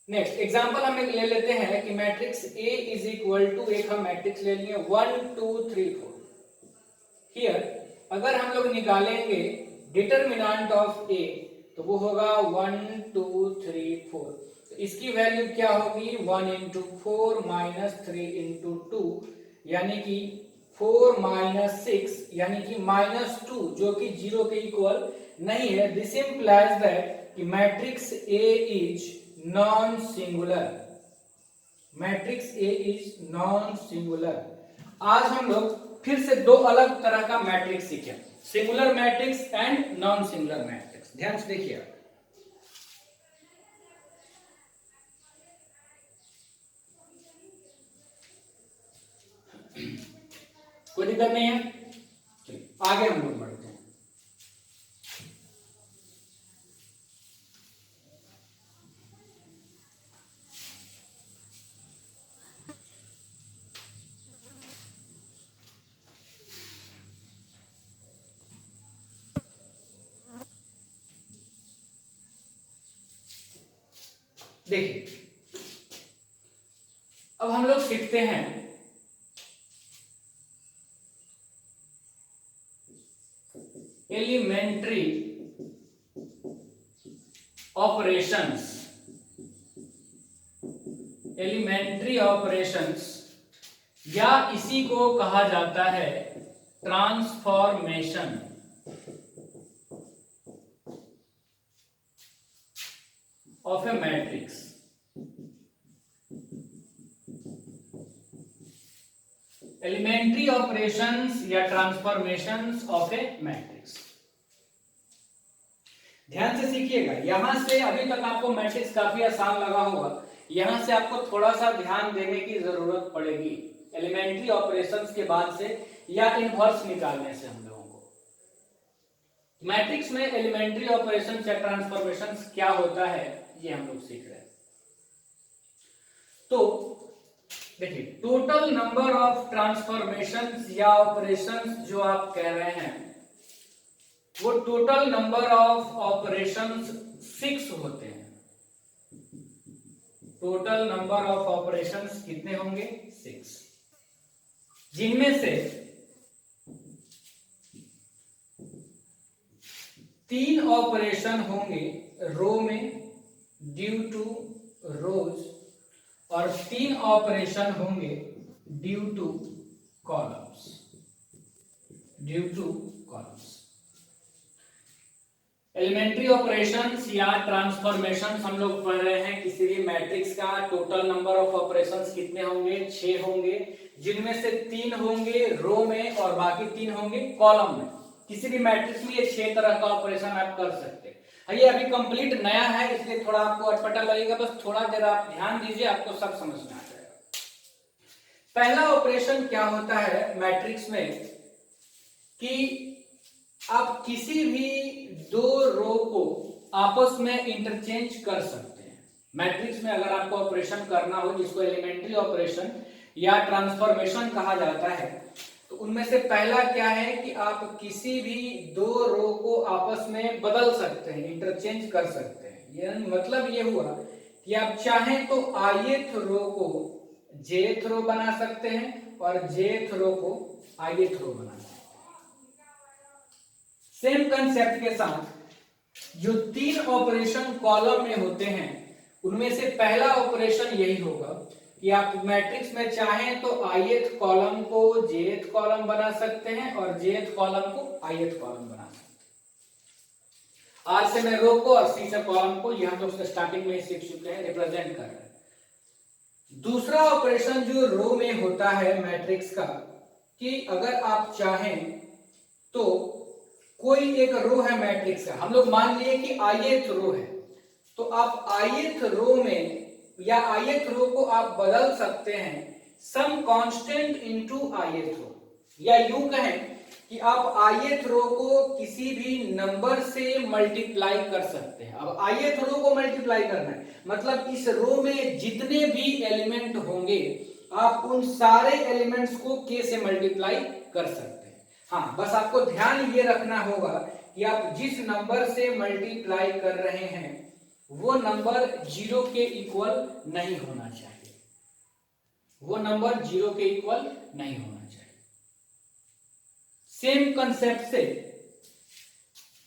नेक्स्ट एग्जांपल हम ले लेते हैं कि matrix A is equal to, एक हम मैट्रिक्स ले लिए 1 2 3 4। हियर अगर हम लोग निकालेंगे डिटरमिनेंट ऑफ A तो वो होगा 1 2 3 4। तो इसकी वैल्यू क्या होगी 1 into 4 minus 3 into 2, यानी कि 4 minus 6 यानी कि -2, जो कि 0 के इक्वल नहीं है। दिस इंप्लाइज दैट कि matrix A is non singular. Matrix A is non singular. आज हम लोग फिर से दो अलग तरह का मैट्रिक्स सीखे, singular matrix and non singular matrix. ध्यान से देखिए, कोई दिक्कत नहीं है। चलिए आगे हम लोग बढ़ते हैं। देखिए अब हम लोग सीखते हैं एलिमेंट्री ऑपरेशंस। एलिमेंट्री ऑपरेशंस या इसी को कहा जाता है transformation of a matrix. Elementary operations या ट्रांसफॉर्मेशंस ऑफ ए मैट्रिक्स। ध्यान से सीखिएगा, यहां से अभी तक आपको मैट्रिक्स काफी आसान लगा होगा, यहां से आपको थोड़ा सा ध्यान देने की जरूरत पड़ेगी एलिमेंट्री ऑपरेशंस के बाद से या इनवर्स निकालने से। हम लोगों को मैट्रिक्स में एलिमेंट्री ऑपरेशंस या ट्रांसफॉर्मेशंस क्या होता है ये हम लोग सीख रहे हैं। तो देखिए, टोटल नंबर ऑफ ट्रांसफॉर्मेशंस या ऑपरेशंस जो आप कह रहे हैं वो टोटल नंबर ऑफ ऑपरेशंस 6 होते हैं। टोटल नंबर ऑफ ऑपरेशंस कितने होंगे? 6, जिनमें से 3 ऑपरेशन होंगे रो में ड्यू टू रोज और 3 ऑपरेशन होंगे due to columns. Due to columns. Elementary operations या ट्रांसफॉर्मेशंस हम लोग पढ़ रहे हैं किसी भी मैट्रिक्स का टोटल नंबर ऑफ ऑपरेशंस कितने होंगे? 6 होंगे, जिनमें से 3 होंगे रो में और बाकी 3 होंगे कॉलम में। किसी भी मैट्रिक्स में ये 6 तरह का ऑपरेशन आप कर सकते हैं। ये अभी कंप्लीट नया है इसलिए थोड़ा आपको अटपटा लगेगा, बस थोड़ा देर आप ध्यान दीजिए, आपको सब समझ में आ जाएगा। पहला ऑपरेशन क्या होता है मैट्रिक्स में कि आप किसी भी 2 रो को आपस में इंटरचेंज कर सकते हैं। मैट्रिक्स में अगर आपको ऑपरेशन करना हो जिसको एलिमेंट्री ऑपरेशन या ट्रांसफॉर्मेशन कहा जाता है, तो उनमें से पहला क्या है कि आप किसी भी 2 रो को आपस में बदल सकते हैं, इंटरचेंज कर सकते हैं। ये मतलब ये हुआ कि आप चाहें तो ith रो को jth रो बना सकते हैं और jth रो को ith रो बना सकते हैं। सेम कंसेप्ट के साथ जो 3 ऑपरेशन कॉलम में होते हैं उनमें से पहला ऑपरेशन यही होगा कि आप मैट्रिक्स में चाहें तो ith कॉलम को jth कॉलम बना सकते हैं और jth कॉलम को ith कॉलम बना सकते हैं। R से मैं रो को और C से कॉलम को, ये हम लोग स्टार्टिंग में ही सीख चुके हैं, रिप्रेजेंट कर रहे हैं। दूसरा ऑपरेशन जो रो में होता है मैट्रिक्स का कि अगर आप चाहें तो कोई एक रो है मैट्रिक्स का, हम लोग मान लिए कि ith रो है, तो आप ith रो में या ith रो को आप बदल सकते हैं सम कांस्टेंट इनटू ith रो, या यूं कहें कि आप ith रो को किसी भी नंबर से मल्टीप्लाई कर सकते हैं। अब ith रो को मल्टीप्लाई करना है मतलब इस रो में जितने भी एलिमेंट होंगे आप उन सारे एलिमेंट्स को k से मल्टीप्लाई कर सकते हैं। हाँ, बस आपको ध्यान ये रखना होगा कि आप जिस नंबर से मल्टीप्लाई कर रहे हैं वो नंबर 0 के इक्वल नहीं होना चाहिए। वो नंबर 0 के इक्वल नहीं होना चाहिए। सेम कंसेप्ट से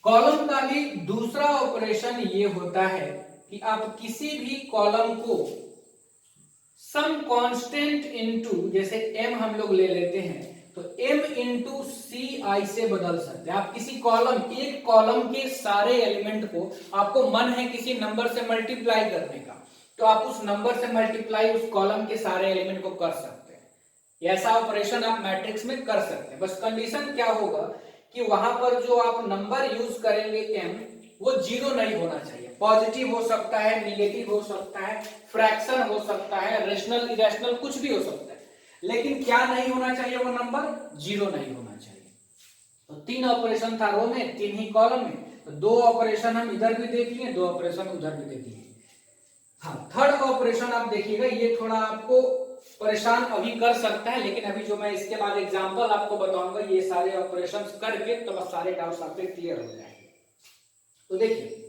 कॉलम का भी दूसरा ऑपरेशन ये होता है कि आप किसी भी कॉलम को सम कांस्टेंट इनटू, जैसे m हम लोग ले लेते हैं तो m इंटू ci से बदल सकते हैं। आप किसी कॉलम, एक कॉलम के सारे एलिमेंट को आपको मन है किसी नंबर से मल्टीप्लाई करने का, तो आप उस नंबर से मल्टीप्लाई उस कॉलम के सारे एलिमेंट को कर सकते हैं। ऐसा ऑपरेशन आप मैट्रिक्स में कर सकते हैं। बस कंडीशन क्या होगा कि वहां पर जो आप नंबर यूज करेंगे m, वो जीरो नहीं होना चाहिए। पॉजिटिव हो सकता है, निगेटिव हो सकता है, फ्रैक्शन हो सकता है, रेशनल इरेशनल कुछ भी हो सकता है, लेकिन क्या नहीं होना चाहिए, वो नंबर जीरो नहीं होना चाहिए। तो 3 ऑपरेशन था रो में, 3 ही कॉलम में, तो 2 ऑपरेशन हम इधर भी देख लिए, 2 ऑपरेशन उधर भी देख लिए। हाँ, थर्ड ऑपरेशन आप देखिएगा, ये थोड़ा आपको परेशान अभी कर सकता है, लेकिन अभी जो मैं इसके बाद एग्जांपल आपको बताऊंगा, ये सारे ऑपरेशंस करके तो बस सारे डाउट्स आपके क्लियर हो जाएंगे। तो देखिए,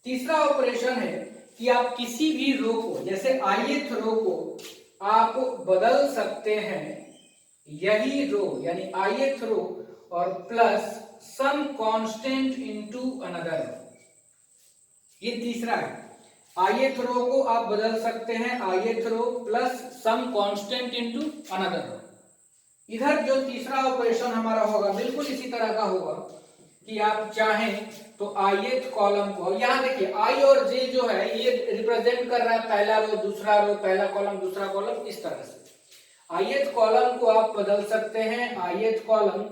तीसरा ऑपरेशन है कि आप किसी भी रो को, जैसे ith रो को आप बदल सकते हैं, यही रो यानी ith रो और plus some constant into another row. ये तीसरा है, ith रो को आप बदल सकते हैं, ith row plus some constant into another row. इधर जो तीसरा ऑपरेशन हमारा होगा बिल्कुल इसी तरह का होगा कि आप चाहें तो ith कॉलम को, यहां देखिए i और j जो है ये रिप्रेजेंट कर रहा है पहला रो दूसरा रो, पहला कॉलम दूसरा कॉलम, इस तरह से ith कॉलम को आप बदल सकते हैं ith column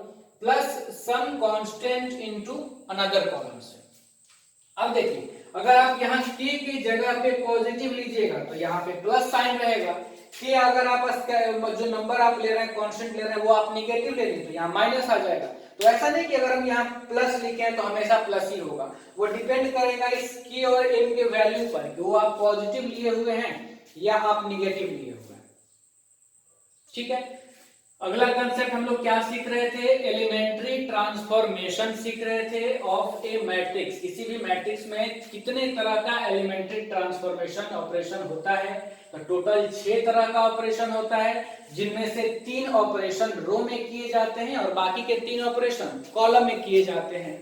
plus some constant into another column से। अब देखिए, अगर आप यहाँ k की जगह पे पॉजिटिव लीजिएगा तो यहाँ पे प्लस साइन रहेगा, k अगर आप जो नंबर आप ले रहे हैं, कांस्टेंट ले रहे हैं, वो आप निगेटिव ले लें तो यहाँ माइनस आ जाएगा। तो ऐसा नहीं कि अगर हम यहाँ प्लस लिखे हैं तो हमेशा प्लस ही होगा, वो डिपेंड करेगा इस k और m के वैल्यू पर कि वो आप पॉजिटिव लिए हुए हैं या आप निगेटिव लिए हुए हैं। ठीक है, अगला कंसेप्ट हम लोग क्या सीख रहे थे, एलिमेंट्री ट्रांसफॉर्मेशन सीख रहे थे ऑफ ए मैट्रिक्स। किसी भी मैट्रिक्स में कितने तरह का एलिमेंट्री ट्रांसफॉर्मेशन ऑपरेशन होता है, तो टोटल 6 तरह का ऑपरेशन होता है, जिनमें से 3 ऑपरेशन रो में किए जाते हैं और बाकी के 3 ऑपरेशन कॉलम में किए जाते हैं।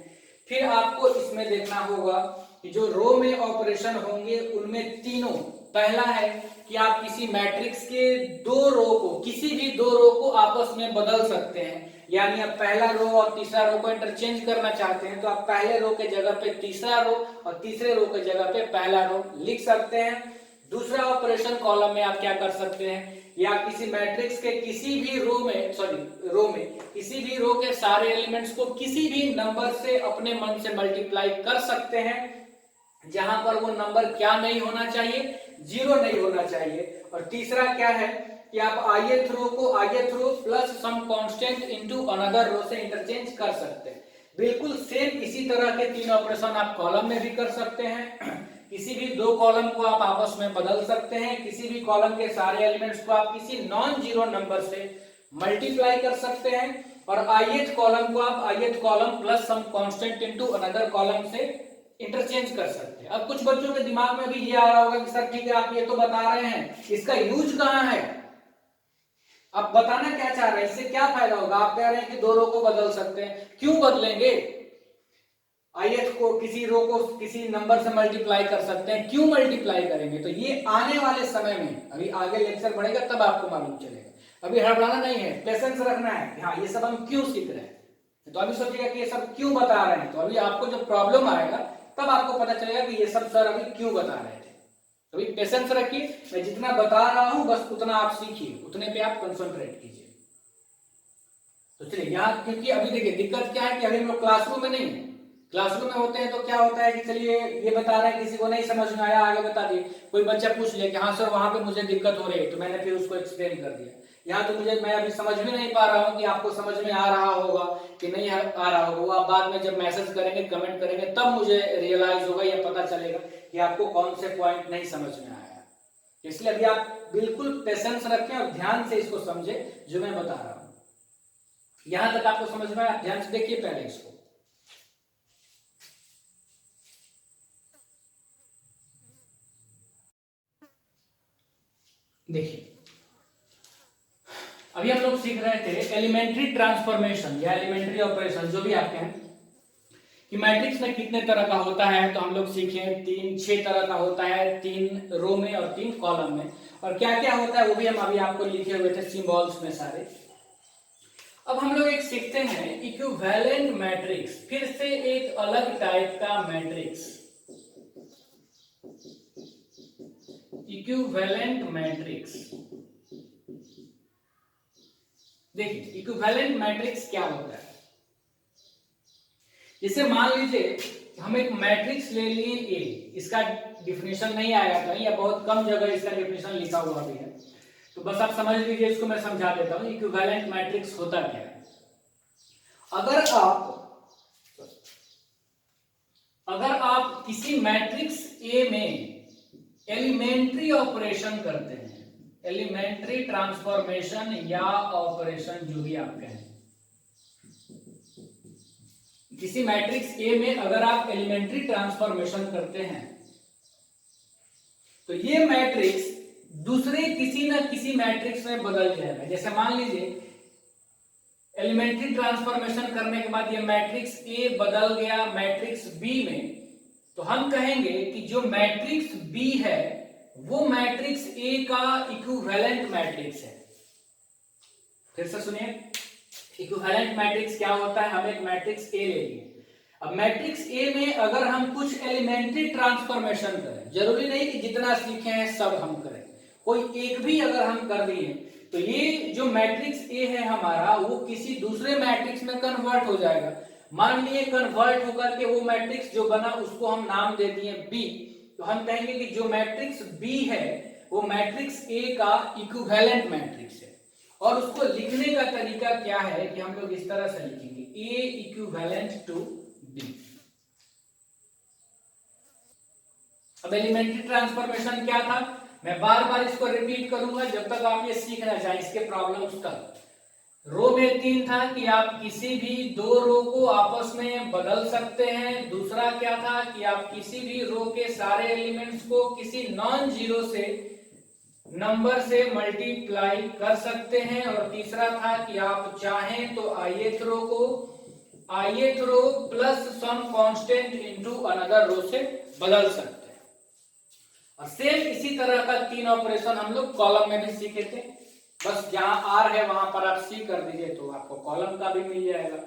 फिर आपको इसमें देखना होगा कि जो रो में ऑपरेशन होंगे उनमें तीनों, पहला है कि आप किसी मैट्रिक्स के 2 रो को, किसी भी 2 रो को आपस में बदल सकते हैं, यानी आप पहला रो और तीसरा रो को इंटरचेंज करना चाहते हैं तो आप पहले रो के जगह पे तीसरा रो और तीसरे रो के जगह पे पहला रो लिख सकते हैं। दूसरा ऑपरेशन कॉलम में आप क्या कर सकते हैं, या किसी मैट्रिक्स के किसी भी रो में किसी भी रो के सारे एलिमेंट्स को किसी भी नंबर से अपने मन से मल्टीप्लाई कर सकते हैं, जहां पर वो नंबर क्या नहीं होना चाहिए, जीरो नहीं होना चाहिए। और तीसरा क्या है कि आप ith रो को ith row plus some constant into another row से इंटरचेंज कर सकते हैं। बिल्कुल सेम इसी तरह के 3 ऑपरेशन आप कॉलम में भी कर सकते हैं। किसी भी 2 कॉलम को आप आपस में बदल सकते हैं, किसी भी कॉलम के सारे एलिमेंट्स को आप किसी नॉन जीरो नंबर से मल्टीप्लाई कर सकते हैं, और ith कॉलम को आप ith column plus some constant into another column से इंटरचेंज कर सकते हैं। अब कुछ बच्चों के दिमाग में भी ये आ रहा होगा कि सर ठीक है आप ये तो बता रहे हैं, इसका यूज कहां है, आप बताना क्या चाह रहे हैं, इससे क्या फायदा होगा। आप कह रहे हैं कि 2 रो को बदल सकते हैं, क्यों बदलेंगे, ith को किसी रो को किसी नंबर से मल्टीप्लाई कर सकते हैं, क्यों मल्टीप्लाई करेंगे, तो ये आने वाले समय में, अभी आगे लेक्चर बढ़ेगा तब आपको मालूम चलेगा, अभी हड़बड़ाना नहीं है, पेशेंस रखना है कि हाँ ये सब हम क्यों सीख रहे हैं। तो अभी सोचिएगा कि ये सब क्यों बता रहे हैं, तो अभी आपको जब प्रॉब्लम आएगा तब आपको पता चलेगा कि ये सब सर अभी क्यों बता रहे थे। अभी पेशेंस रखिए, मैं जितना बता रहा हूं बस उतना आप सीखिए, उतने पे आप कंसंट्रेट कीजिए। तो चलिए यहाँ, क्योंकि अभी देखिए दिक्कत क्या है कि अभी हम लोग क्लासरूम में नहीं है, क्लासरूम में होते हैं तो क्या होता है कि चलिए ये बता रहे हैं, किसी को नहीं समझ में आया आगे बता दिए, कोई बच्चा पूछ ले कि हाँ सर वहां पे मुझे दिक्कत हो रही है, तो मैंने फिर उसको एक्सप्लेन कर दिया। यहाँ तो मैं अभी समझ भी नहीं पा रहा हूँ कि आपको समझ में आ रहा होगा कि नहीं आ रहा होगा, वो आप बाद में जब मैसेज करेंगे कमेंट करेंगे तब मुझे रियलाइज होगा या पता चलेगा कि आपको कौन से पॉइंट नहीं समझ में आया। इसलिए अभी आप बिल्कुल पेशेंस रखें और ध्यान से इसको समझे जो मैं बता रहा हूँ। यहां तक आपको समझ में आया, ध्यान से देखिए पहले इसको। देखिए अभी हम लोग सीख रहे थे एलिमेंट्री ट्रांसफॉर्मेशन या एलिमेंट्री ऑपरेशन, जो भी आपके हैं, कि मैट्रिक्स में कितने तरह का होता है, तो हम लोग सीखे 6 तरह का होता है, 3 रो में और 3 कॉलम में, और क्या क्या होता है वो भी हम अभी आपको लिखे हुए थे सिंबल्स में सारे। अब हम लोग एक सीखते हैं इक्विवेलेंट मैट्रिक्स, फिर से एक अलग टाइप का मैट्रिक्स, इक्विवेलेंट मैट्रिक्स। देखिए इक्विवेलेंट मैट्रिक्स क्या होता है। जैसे मान लीजिए हम एक मैट्रिक्स ले लिए ए, इसका डिफिनेशन नहीं आया कहीं या बहुत कम जगह इसका डिफिनेशन लिखा हुआ भी है, तो बस आप समझ लीजिए, इसको मैं समझा देता हूं इक्विवेलेंट मैट्रिक्स होता क्या है। अगर आप किसी मैट्रिक्स ए में एलिमेंट्री ऑपरेशन करते हैं, एलिमेंट्री ट्रांसफॉर्मेशन या ऑपरेशन जो भी आप कहें, किसी मैट्रिक्स ए में अगर आप एलिमेंट्री ट्रांसफॉर्मेशन करते हैं तो ये मैट्रिक्स दूसरे किसी न किसी मैट्रिक्स में बदल जाएगा। जैसे मान लीजिए एलिमेंट्री ट्रांसफॉर्मेशन करने के बाद ये मैट्रिक्स ए बदल गया मैट्रिक्स बी में, तो हम कहेंगे कि जो मैट्रिक्स बी है वो मैट्रिक्स ए का इक्विवेलेंट मैट्रिक्स है। फिर से सुनिए, इक्विवेलेंट मैट्रिक्स क्या होता है। हम एक मैट्रिक्स ए ले लिए, अब मैट्रिक्स ए में अगर हम कुछ एलिमेंट्री ट्रांसफॉर्मेशन करें, जरूरी नहीं कि जितना सीखे हैं सब हम करें, कोई एक भी अगर हम कर दिए तो ये जो मैट्रिक्स ए है हमारा वो किसी दूसरे मैट्रिक्स में कन्वर्ट हो जाएगा। मान लिए कन्वर्ट होकर के वो मैट्रिक्स जो बना उसको हम नाम दे दिए बी, तो हम कहेंगे कि जो मैट्रिक्स बी है वो मैट्रिक्स ए का इक्विवेलेंट मैट्रिक्स है। और उसको लिखने का तरीका क्या है कि हम लोग इस तरह से लिखेंगे ए इक्विवेलेंट टू बी। अब एलिमेंट्री ट्रांसफॉर्मेशन क्या था, मैं बार बार इसको रिपीट करूंगा जब तक आप ये सीखना चाहें, इसके प्रॉब्लम्स तक। रो में 3 था कि आप किसी भी 2 रो को आपस में बदल सकते हैं। दूसरा क्या था कि आप किसी भी रो के सारे एलिमेंट्स को किसी नॉन जीरो से नंबर से मल्टीप्लाई कर सकते हैं। और तीसरा था कि आप चाहें तो ith रो को ith row plus some constant into another row से बदल सकते हैं। और सेम इसी तरह का 3 ऑपरेशन हम लोग कॉलम में भी सीखे थे। बस जहां आर है वहां पर आप सी कर दीजिए तो आपको कॉलम का भी मिल जाएगा।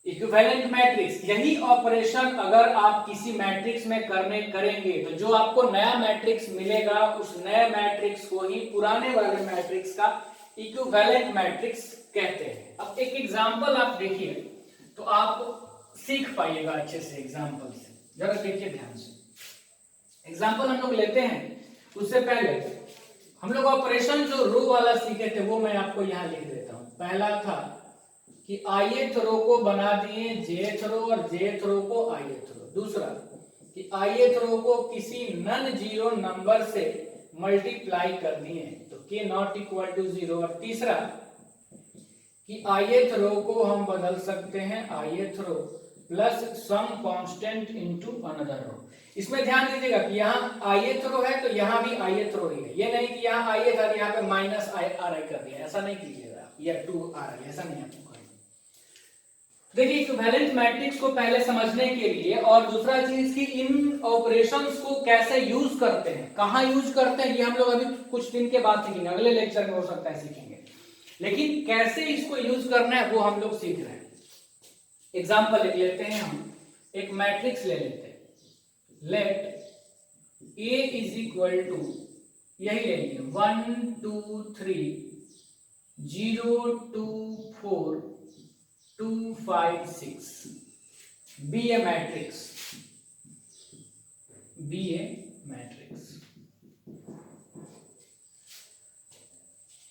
इक्विवेलेंट मैट्रिक्स, यही ऑपरेशन अगर आप किसी मैट्रिक्स में करेंगे तो जो आपको नया मैट्रिक्स मिलेगा उस नए मैट्रिक्स को ही पुराने वाले मैट्रिक्स का इक्विवेलेंट मैट्रिक्स कहते हैं। अब एक एग्जांपल आप देखिए तो आप सीख पाइएगा अच्छे से एग्जांपल से। जरा देखिए ध्यान से, एग्जांपल हम लोग लेते हैं। उससे पहले हम लोग ऑपरेशन जो रो वाला सीखे थे वो मैं आपको यहां लिख देता हूं। पहला था कि ith रो को बना दिए jth रो और jth रो को ith रो। दूसरा कि ith रो को किसी नन जीरो नंबर से मल्टीप्लाई कर दिए तो k नॉट इक्वल टू 0। और तीसरा कि ith रो को हम बदल सकते हैं ith row plus some constant into another row. इसमें ध्यान दीजिएगा कि यहाँ ith रो है तो यहाँ भी ith रो ही है। ये नहीं कि यहाँ ith है यहाँ पे माइनस ri कर दिया, ऐसा नहीं कीजिएगा, या 2ri, ऐसा नहीं आपको। देखिए इक्विवेलेंट मैट्रिक्स को पहले समझने के लिए, और दूसरा चीज कि इन ऑपरेशंस को कैसे यूज करते हैं, कहां यूज करते हैं, ये हम लोग अभी कुछ दिन के बाद सीखेंगे, अगले लेक्चर में हो सकता है सीखेंगे। लेकिन कैसे इसको यूज करना है वो हम लोग सीख रहे हैं। एग्जांपल एक लेते हैं, हम एक मैट्रिक्स ले लेते हैं, let A is equal to, यही ले लीजिए 1 2 3 0 2 4 2 5 6 बी ए मैट्रिक्स, बी ए मैट्रिक्स।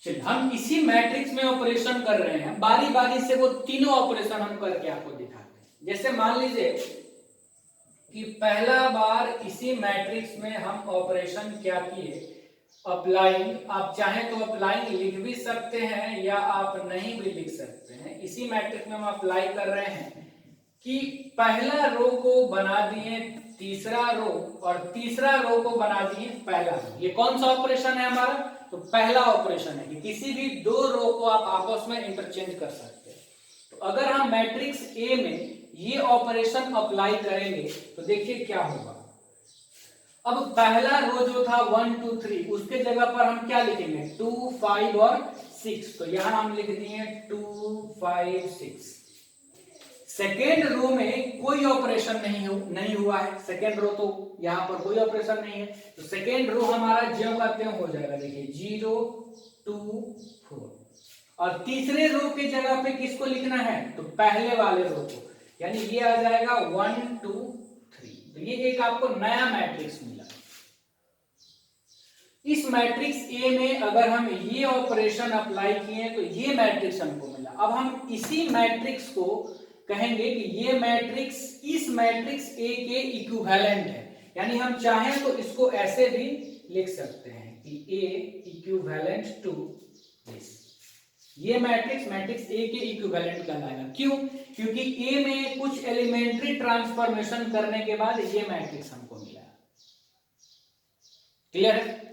चलिए हम इसी मैट्रिक्स में ऑपरेशन कर रहे हैं, बारी बारी से वो तीनों ऑपरेशन हम करके आपको दिखाते हैं। जैसे मान लीजिए कि पहला बार इसी मैट्रिक्स में हम ऑपरेशन क्या किए, अप्लाइंग। आप चाहें तो अप्लाइंग लिख भी सकते हैं या आप नहीं भी लिख सकते हैं। इसी मैट्रिक्स में हम अप्लाई कर रहे हैं कि पहला रो को बना दिए तीसरा रो और तीसरा रो को बना दिए पहला रो। ये कौन सा ऑपरेशन है हमारा, तो पहला ऑपरेशन है कि किसी भी 2 रो को आप आपस में इंटरचेंज कर सकते हैं। तो अगर हम मैट्रिक्स ए में ये ऑपरेशन अप्लाई करेंगे तो देखिए क्या होगा। अब पहला रो जो था 1 2 3, उसके जगह पर हम क्या लिखेंगे 2 5 और 6, तो यहां हम लिख दिए 2 5 6। सेकेंड रो में कोई ऑपरेशन नहीं हुआ है, सेकेंड रो तो यहां पर कोई ऑपरेशन नहीं है, तो सेकेंड रो हमारा ज्यों का त्यों हो जाएगा। देखिए 0 2 4। और तीसरे रो की जगह पे किसको लिखना है, तो पहले वाले रो को, यानी ये आ जाएगा 1 2 3। तो ये एक आपको नया मैट्रिक्स मिला। इस मैट्रिक्स ए में अगर हम ये ऑपरेशन अप्लाई किए तो ये मैट्रिक्स हमको मिला। अब हम इसी मैट्रिक्स को कहेंगे कि ये मैट्रिक्स इस मैट्रिक्स ए के इक्विवेलेंट है, यानी हम चाहें तो इसको ऐसे भी लिख सकते हैं कि ए इक्विवेलेंट टू दिस। ये मैट्रिक्स ए के इक्विवेलेंट कहलाएगा। क्यों? क्योंकि ए में कुछ एलिमेंट्री ट्रांसफॉर्मेशन करने के बाद ये मैट्रिक्स हमको मिला। क्लियर है?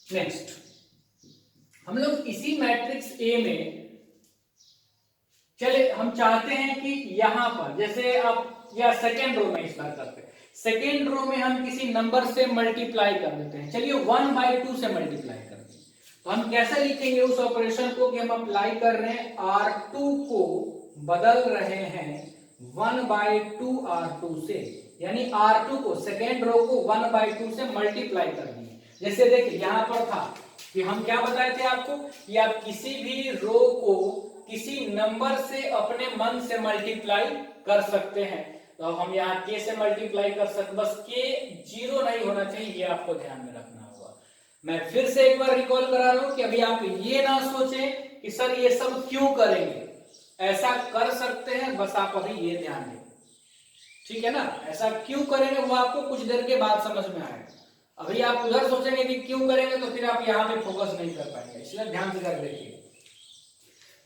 नेक्स्ट हम लोग इसी मैट्रिक्स ए में, चले हम चाहते हैं कि यहां पर जैसे आप या सेकेंड रो में इस बार करते हैं, सेकेंड रो में हम किसी नंबर से मल्टीप्लाई कर देते हैं। चलिए 1/2 से मल्टीप्लाई कर दें, तो हम कैसे लिखेंगे उस ऑपरेशन को कि हम अप्लाई कर रहे हैं R2 को बदल रहे हैं 1/2 R2 से, यानी R2 को सेकेंड रो को 1/2 से मल्टीप्लाई कर दिए। जैसे देखिए यहां पर था कि हम क्या बताए थे आपको कि आप किसी भी रो को किसी नंबर से अपने मन से मल्टीप्लाई कर सकते हैं। तो हम यहाँ k से मल्टीप्लाई कर सकते, बस k 0 नहीं होना चाहिए, ये आपको ध्यान में रखना होगा। मैं फिर से एक बार रिकॉल करा रहा हूं कि अभी आप ये ना सोचें कि सर ये सब क्यों करेंगे, ऐसा कर सकते हैं, बस आप अभी ये ध्यान दें, ठीक है ना। ऐसा क्यों करेंगे वो आपको कुछ देर के बाद समझ में आएगा। अभी आप उधर सोचेंगे कि क्यों करेंगे तो फिर आप यहाँ पे फोकस नहीं कर पाएंगे, इसलिए ध्यान से कर देखिए।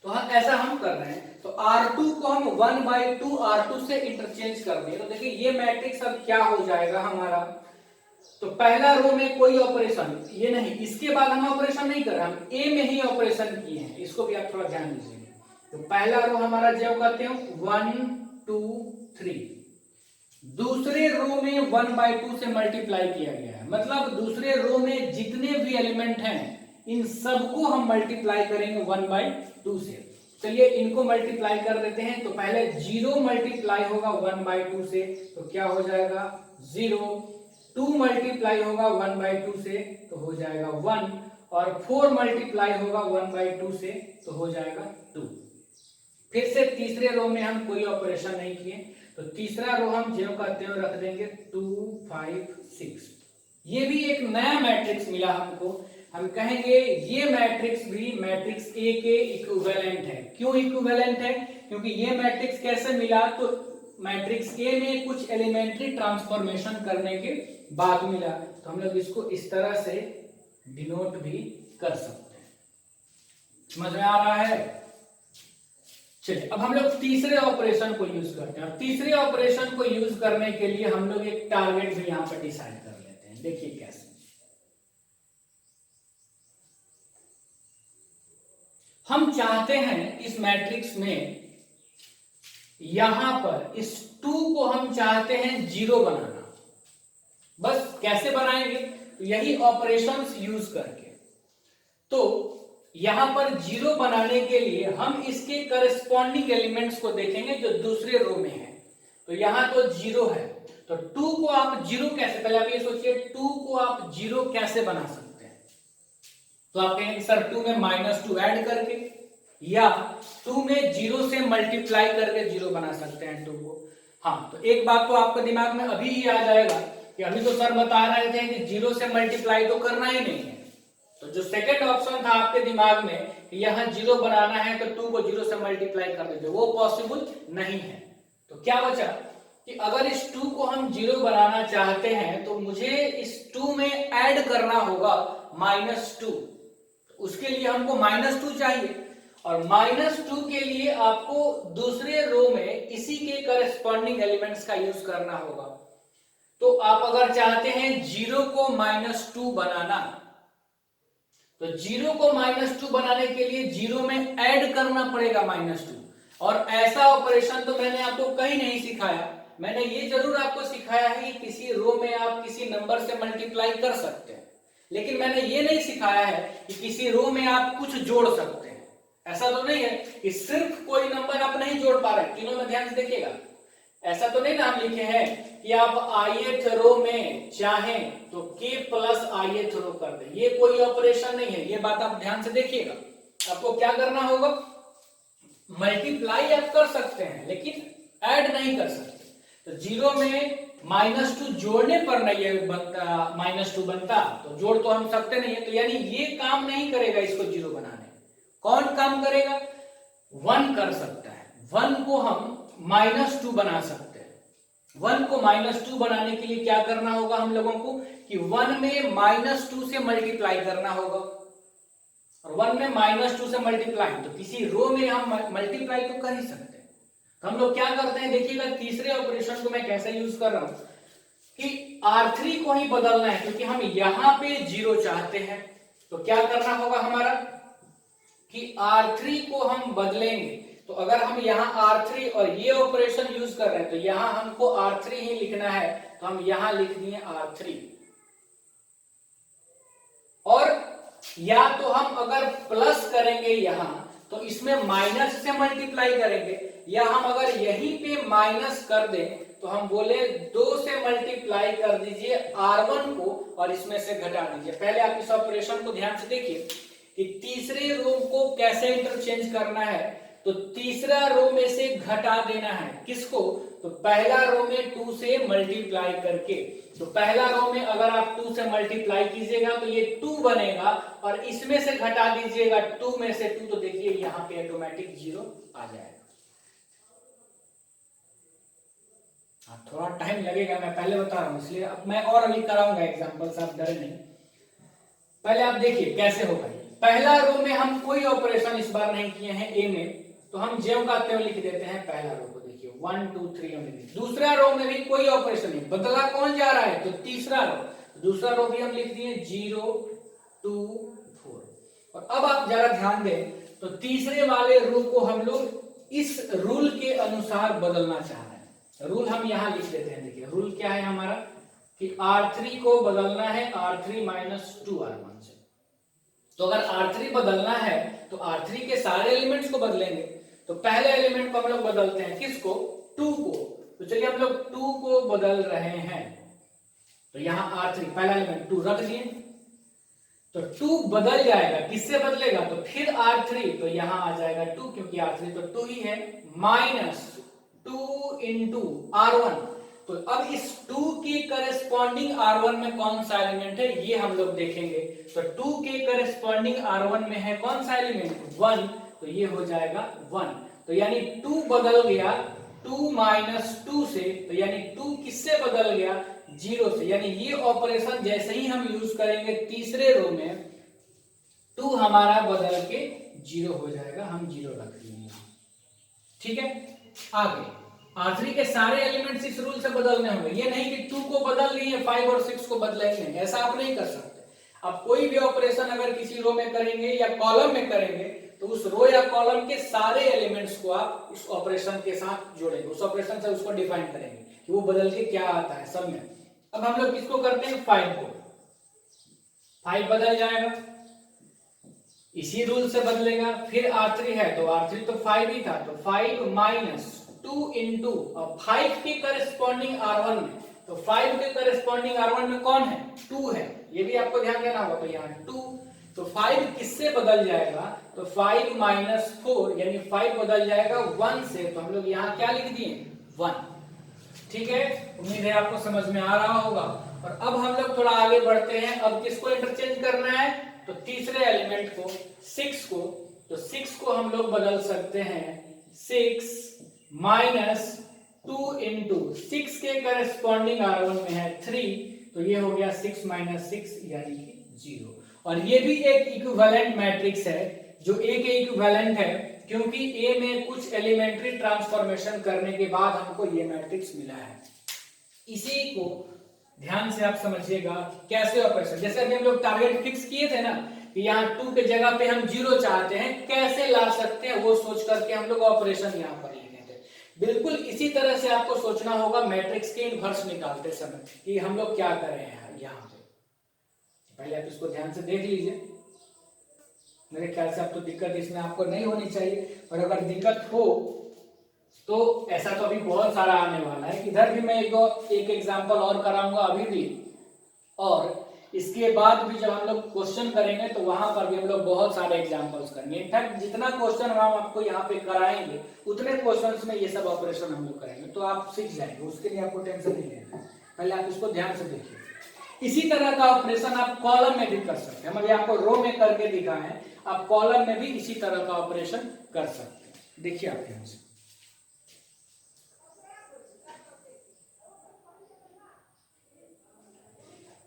तो हम ऐसा हम कर रहे हैं, तो R2 को हम 1/2 R2 से इंटरचेंज कर दें, तो देखिए ये मैट्रिक्स अब क्या हो जाएगा हमारा। तो पहला रो में कोई ऑपरेशन ये नहीं, इसके बाद हम ऑपरेशन नहीं कर रहे, हम ए में ही ऑपरेशन किए हैं, इसको भी आप थोड़ा ध्यान दीजिए। तो पहला रो हमारा जो कहते हैं 1 2 3, दूसरे रो में 1/2 से मल्टीप्लाई किया गया है, मतलब दूसरे रो में जितने भी एलिमेंट हैं इन सबको हम मल्टीप्लाई करेंगे 1/2 से। चलिए इनको मल्टीप्लाई कर देते हैं। तो पहले 0 मल्टीप्लाई होगा 1/2 से, तो क्या हो जाएगा 0। 2 मल्टीप्लाई होगा 1/2 से, तो हो जाएगा 1, और 4 मल्टीप्लाई होगा 1/2 से, तो हो जाएगा 2। फिर से तीसरे रो में हम कोई ऑपरेशन नहीं किए, तो तीसरा रो हम ज्यों का त्यों रख देंगे 2 5 6। ये भी एक नया मैट्रिक्स मिला हमको, हम कहेंगे ये मैट्रिक्स भी मैट्रिक्स ए के इक्विवेलेंट है। क्यों इक्विवेलेंट है? क्योंकि ये मैट्रिक्स कैसे मिला, तो मैट्रिक्स ए में कुछ एलिमेंट्री ट्रांसफॉर्मेशन करने के बाद मिला। तो हम लोग इसको इस तरह से डिनोट भी कर सकते हैं। समझ में आ रहा है? चलिए अब हम लोग तीसरे ऑपरेशन को यूज करते हैं। तीसरे ऑपरेशन को यूज करने के लिए हम लोग एक टारगेट भी यहां पर डिसाइड कर लेते हैं। देखिए कैसे, हम चाहते हैं इस मैट्रिक्स में यहां पर इस 2 को हम चाहते हैं 0 बनाना। बस कैसे बनाएंगे? तो यही ऑपरेशंस यूज करके। तो यहां पर 0 बनाने के लिए हम इसके करस्पॉन्डिंग एलिमेंट्स को देखेंगे जो दूसरे रो में है। तो यहां तो 0 है, तो 2 को आप 0 कैसे, पहले आप ये सोचिए 2 को आप 0 कैसे बना सकते हैं। तो आप कहेंगे सर 2 में -2 ऐड करके, या 2 में 0 से मल्टीप्लाई करके 0 बना सकते हैं 2 को। हाँ, तो एक बात तो आपके दिमाग में अभी ही आ जाएगा कि अभी तो सर बता रहे थे कि 0 से मल्टीप्लाई तो करना ही नहीं है। तो जो सेकंड ऑप्शन था आपके दिमाग में कि यहां 0 बनाना है तो 2 को 0 से मल्टीप्लाई कर देते, वो पॉसिबल नहीं है। तो क्या बचा कि अगर इस 2 को हम 0 बनाना चाहते हैं तो मुझे इस 2 में ऐड करना होगा -2। उसके लिए हमको -2 चाहिए, और -2 के लिए आपको दूसरे रो में इसी के करस्पॉन्डिंग एलिमेंट्स का यूज करना होगा। तो आप अगर चाहते हैं 0 को -2 बनाना, तो 0 को -2 बनाने के लिए 0 में ऐड करना पड़ेगा -2। और ऐसा ऑपरेशन तो मैंने आपको कहीं नहीं सिखाया। मैंने ये जरूर आपको सिखाया है कि किसी रो में आप किसी नंबर से मल्टीप्लाई कर सकते हैं, लेकिन मैंने ये नहीं सिखाया है कि किसी रो में आप कुछ जोड़ सकते हैं। ऐसा तो नहीं है कि सिर्फ कोई नंबर आप नहीं जोड़ पा रहे। तीनों में ध्यान से देखिएगा, ऐसा तो नहीं ना हम लिखे हैं कि आप ith रो में चाहें तो k + ith रो कर दें। ये कोई ऑपरेशन नहीं है, ये बात आप ध्यान से देखिएगा। आपको क्या करना होगा, मल्टीप्लाई आप कर सकते हैं लेकिन ऐड नहीं कर सकते। तो 0 में -2 जोड़ने पर नहीं बनता, -2 बनता, तो जोड़ तो हम सकते नहीं है, तो यानी ये काम नहीं करेगा इसको 0 बनाने। कौन काम करेगा, 1 कर सकता है। 1 को हम -2 बना सकते हैं। 1 को -2 बनाने के लिए क्या करना होगा हम लोगों को कि 1 में -2 से मल्टीप्लाई करना होगा, और 1 में -2 से मल्टीप्लाई, तो किसी रो में हम मल्टीप्लाई तो कर ही सकते हैं। तो हम लोग क्या करते हैं, देखिएगा तीसरे ऑपरेशन को मैं कैसे यूज कर रहा हूं कि R3 को ही बदलना है, क्योंकि हम यहां पे 0 चाहते हैं। तो क्या करना होगा हमारा कि R3 को हम बदलेंगे। तो अगर हम यहाँ R3 और ये ऑपरेशन यूज कर रहे हैं, तो यहां हमको R3 ही लिखना है, तो हम यहां लिख दिए R3। और या तो हम अगर प्लस करेंगे यहां, तो इसमें माइनस से मल्टीप्लाई करेंगे, या हम अगर यहीं पे माइनस कर दें तो हम बोले 2 से मल्टीप्लाई कर दीजिए R1 को और इसमें से घटा दीजिए। पहले आप इस ऑपरेशन को ध्यान से देखिए कि तीसरे रो को कैसे इंटरचेंज करना है। तो तीसरा रो में से घटा देना है, किसको, तो पहला रो में 2 से मल्टीप्लाई करके। तो पहला रो में अगर आप 2 से मल्टीप्लाई कीजिएगा तो ये 2 बनेगा, और इसमें से घटा दीजिएगा 2 में से 2, तो देखिए यहां पे ऑटोमेटिक 0 आ जाएगा। थोड़ा टाइम लगेगा, मैं पहले बता रहा हूं, इसलिए अब मैं और अभी कराऊंगा एग्जांपल्स, आप डरे नहीं। पहले आप देखिए कैसे होगा। पहला रो में हम कोई ऑपरेशन इस बार नहीं किए हैं ए में, तो हम ज्यों का त्यों लिख देते हैं पहला रो को। देखिए 1 2 3 हम लिख। दूसरा रो में भी कोई ऑपरेशन नहीं, बदला कौन जा रहा है, तो तीसरा रो। दूसरा रो भी हम लिख दिए 0 2 4। और अब आप जरा ध्यान दें, तो तीसरे वाले रो को हम लोग इस रूल के अनुसार बदलना चाह रहे हैं। रूल हम यहां लिख देते हैं। देखिए रूल क्या है हमारा कि R3 को बदलना है R3 - 2 R1 से। तो अगर R3 बदलना है तो R3 के सारे एलिमेंट्स को बदलेंगे। तो पहले एलिमेंट को हम लोग बदलते हैं, किसको, 2 को। तो चलिए हम लोग 2 को बदल रहे हैं। तो यहां R3 पहला एलिमेंट 2 रख दिए, तो 2 बदल जाएगा, किससे बदलेगा, तो फिर R3, तो यहां आ जाएगा 2, क्योंकि R3 तो 2 ही है, -2 इंटू R1। तो अब इस 2 के करस्पॉन्डिंग R1 में कौन सा एलिमेंट है ये हम लोग देखेंगे। तो 2 के करस्पॉन्डिंग R1 में है कौन सा एलिमेंट, 1, तो ये हो जाएगा 1। तो यानी 2 बदल गया 2 - 2 से, तो यानी 2 किससे बदल गया, 0 से। यानी ये ऑपरेशन जैसे ही हम यूज करेंगे तीसरे रो में, 2 हमारा बदल के 0 हो जाएगा, हम 0 रख देंगे। ठीक है, आगे R3 के सारे एलिमेंट्स इस रूल से बदलने होंगे। ये नहीं कि 2 को बदल लिए 5 और 6 को बदलेंगे, ऐसा आप नहीं कर सकते। आप कोई भी ऑपरेशन अगर किसी रो में करेंगे या कॉलम में करेंगे, तो उस रो या कॉलम के सारे एलिमेंट्स को आप उस ऑपरेशन के साथ जोड़ेंगे, उस ऑपरेशन से उसको डिफाइन करेंगे कि वो बदल के क्या आता है सब में। अब हम लोग किसको करते हैं, 5 को। 5 बदल जाएगा, इसी रूल से बदलेगा। फिर R3 है, तो R3 तो 5 ही था, तो 5 - 2 इंटू 5 के करस्पॉन्डिंग R1 में। तो 5 के करस्पॉन्डिंग R1 में कौन है, 2 है, ये भी आपको ध्यान देना होगा। तो यहाँ 2, तो 5 किससे बदल जाएगा, तो 5 - 4, यानी 5 बदल जाएगा 1 से। तो हम लोग यहाँ क्या लिख दिए, 1। ठीक है, उम्मीद है आपको समझ में आ रहा होगा। और अब हम लोग थोड़ा आगे बढ़ते हैं। अब किसको इंटरचेंज करना है, तो तीसरे एलिमेंट को, 6 को। तो 6 को हम लोग बदल सकते हैं 6 - 2 इंटू 6 के करस्पॉन्डिंग R1 में है 3, तो ये हो गया 6 - 6 यानी कि 0। और ये भी एक इक्विवेलेंट मैट्रिक्स है, जो A के इक्विवेलेंट है, क्योंकि A में कुछ एलिमेंट्री ट्रांसफॉर्मेशन करने के बाद हमको ये मैट्रिक्स मिला है। इसी को ध्यान से आप समझिएगा कैसे ऑपरेशन, जैसे अभी हम लोग टारगेट फिक्स किए थे ना कि यहाँ 2 के जगह पे हम 0 चाहते हैं, कैसे ला सकते हैं वो सोच करके हम लोग ऑपरेशन यहाँ पर लिखे थे। बिल्कुल इसी तरह से आपको सोचना होगा मैट्रिक्स के इनवर्स निकालते समय कि हम लोग क्या कर रहे हैं यहाँ पे। पहले आप इसको ध्यान से देख लीजिए। मेरे ख्याल से अब तो दिक्कत इसमें आपको नहीं होनी चाहिए, और अगर दिक्कत हो तो ऐसा तो अभी बहुत सारा आने वाला है। इधर भी मैं एक एग्जांपल और कराऊंगा अभी भी, और इसके बाद भी जब हम लोग क्वेश्चन करेंगे तो वहां पर भी हम लोग बहुत सारे एग्जांपल्स करेंगे। इनफैक्ट जितना क्वेश्चन हम आपको यहाँ पे कराएंगे उतने क्वेश्चंस में ये सब ऑपरेशन हम लोग करेंगे, तो आप सीख जाएंगे, उसके लिए आपको टेंशन नहीं लेना। पहले आप इसको ध्यान से देखिए। इसी तरह का ऑपरेशन आप कॉलम में भी कर सकते हैं। हम अभी आपको रो में करके दिखाए हैं, आप कॉलम में भी इसी तरह का ऑपरेशन कर सकते हैं। देखिए आप ध्यान से।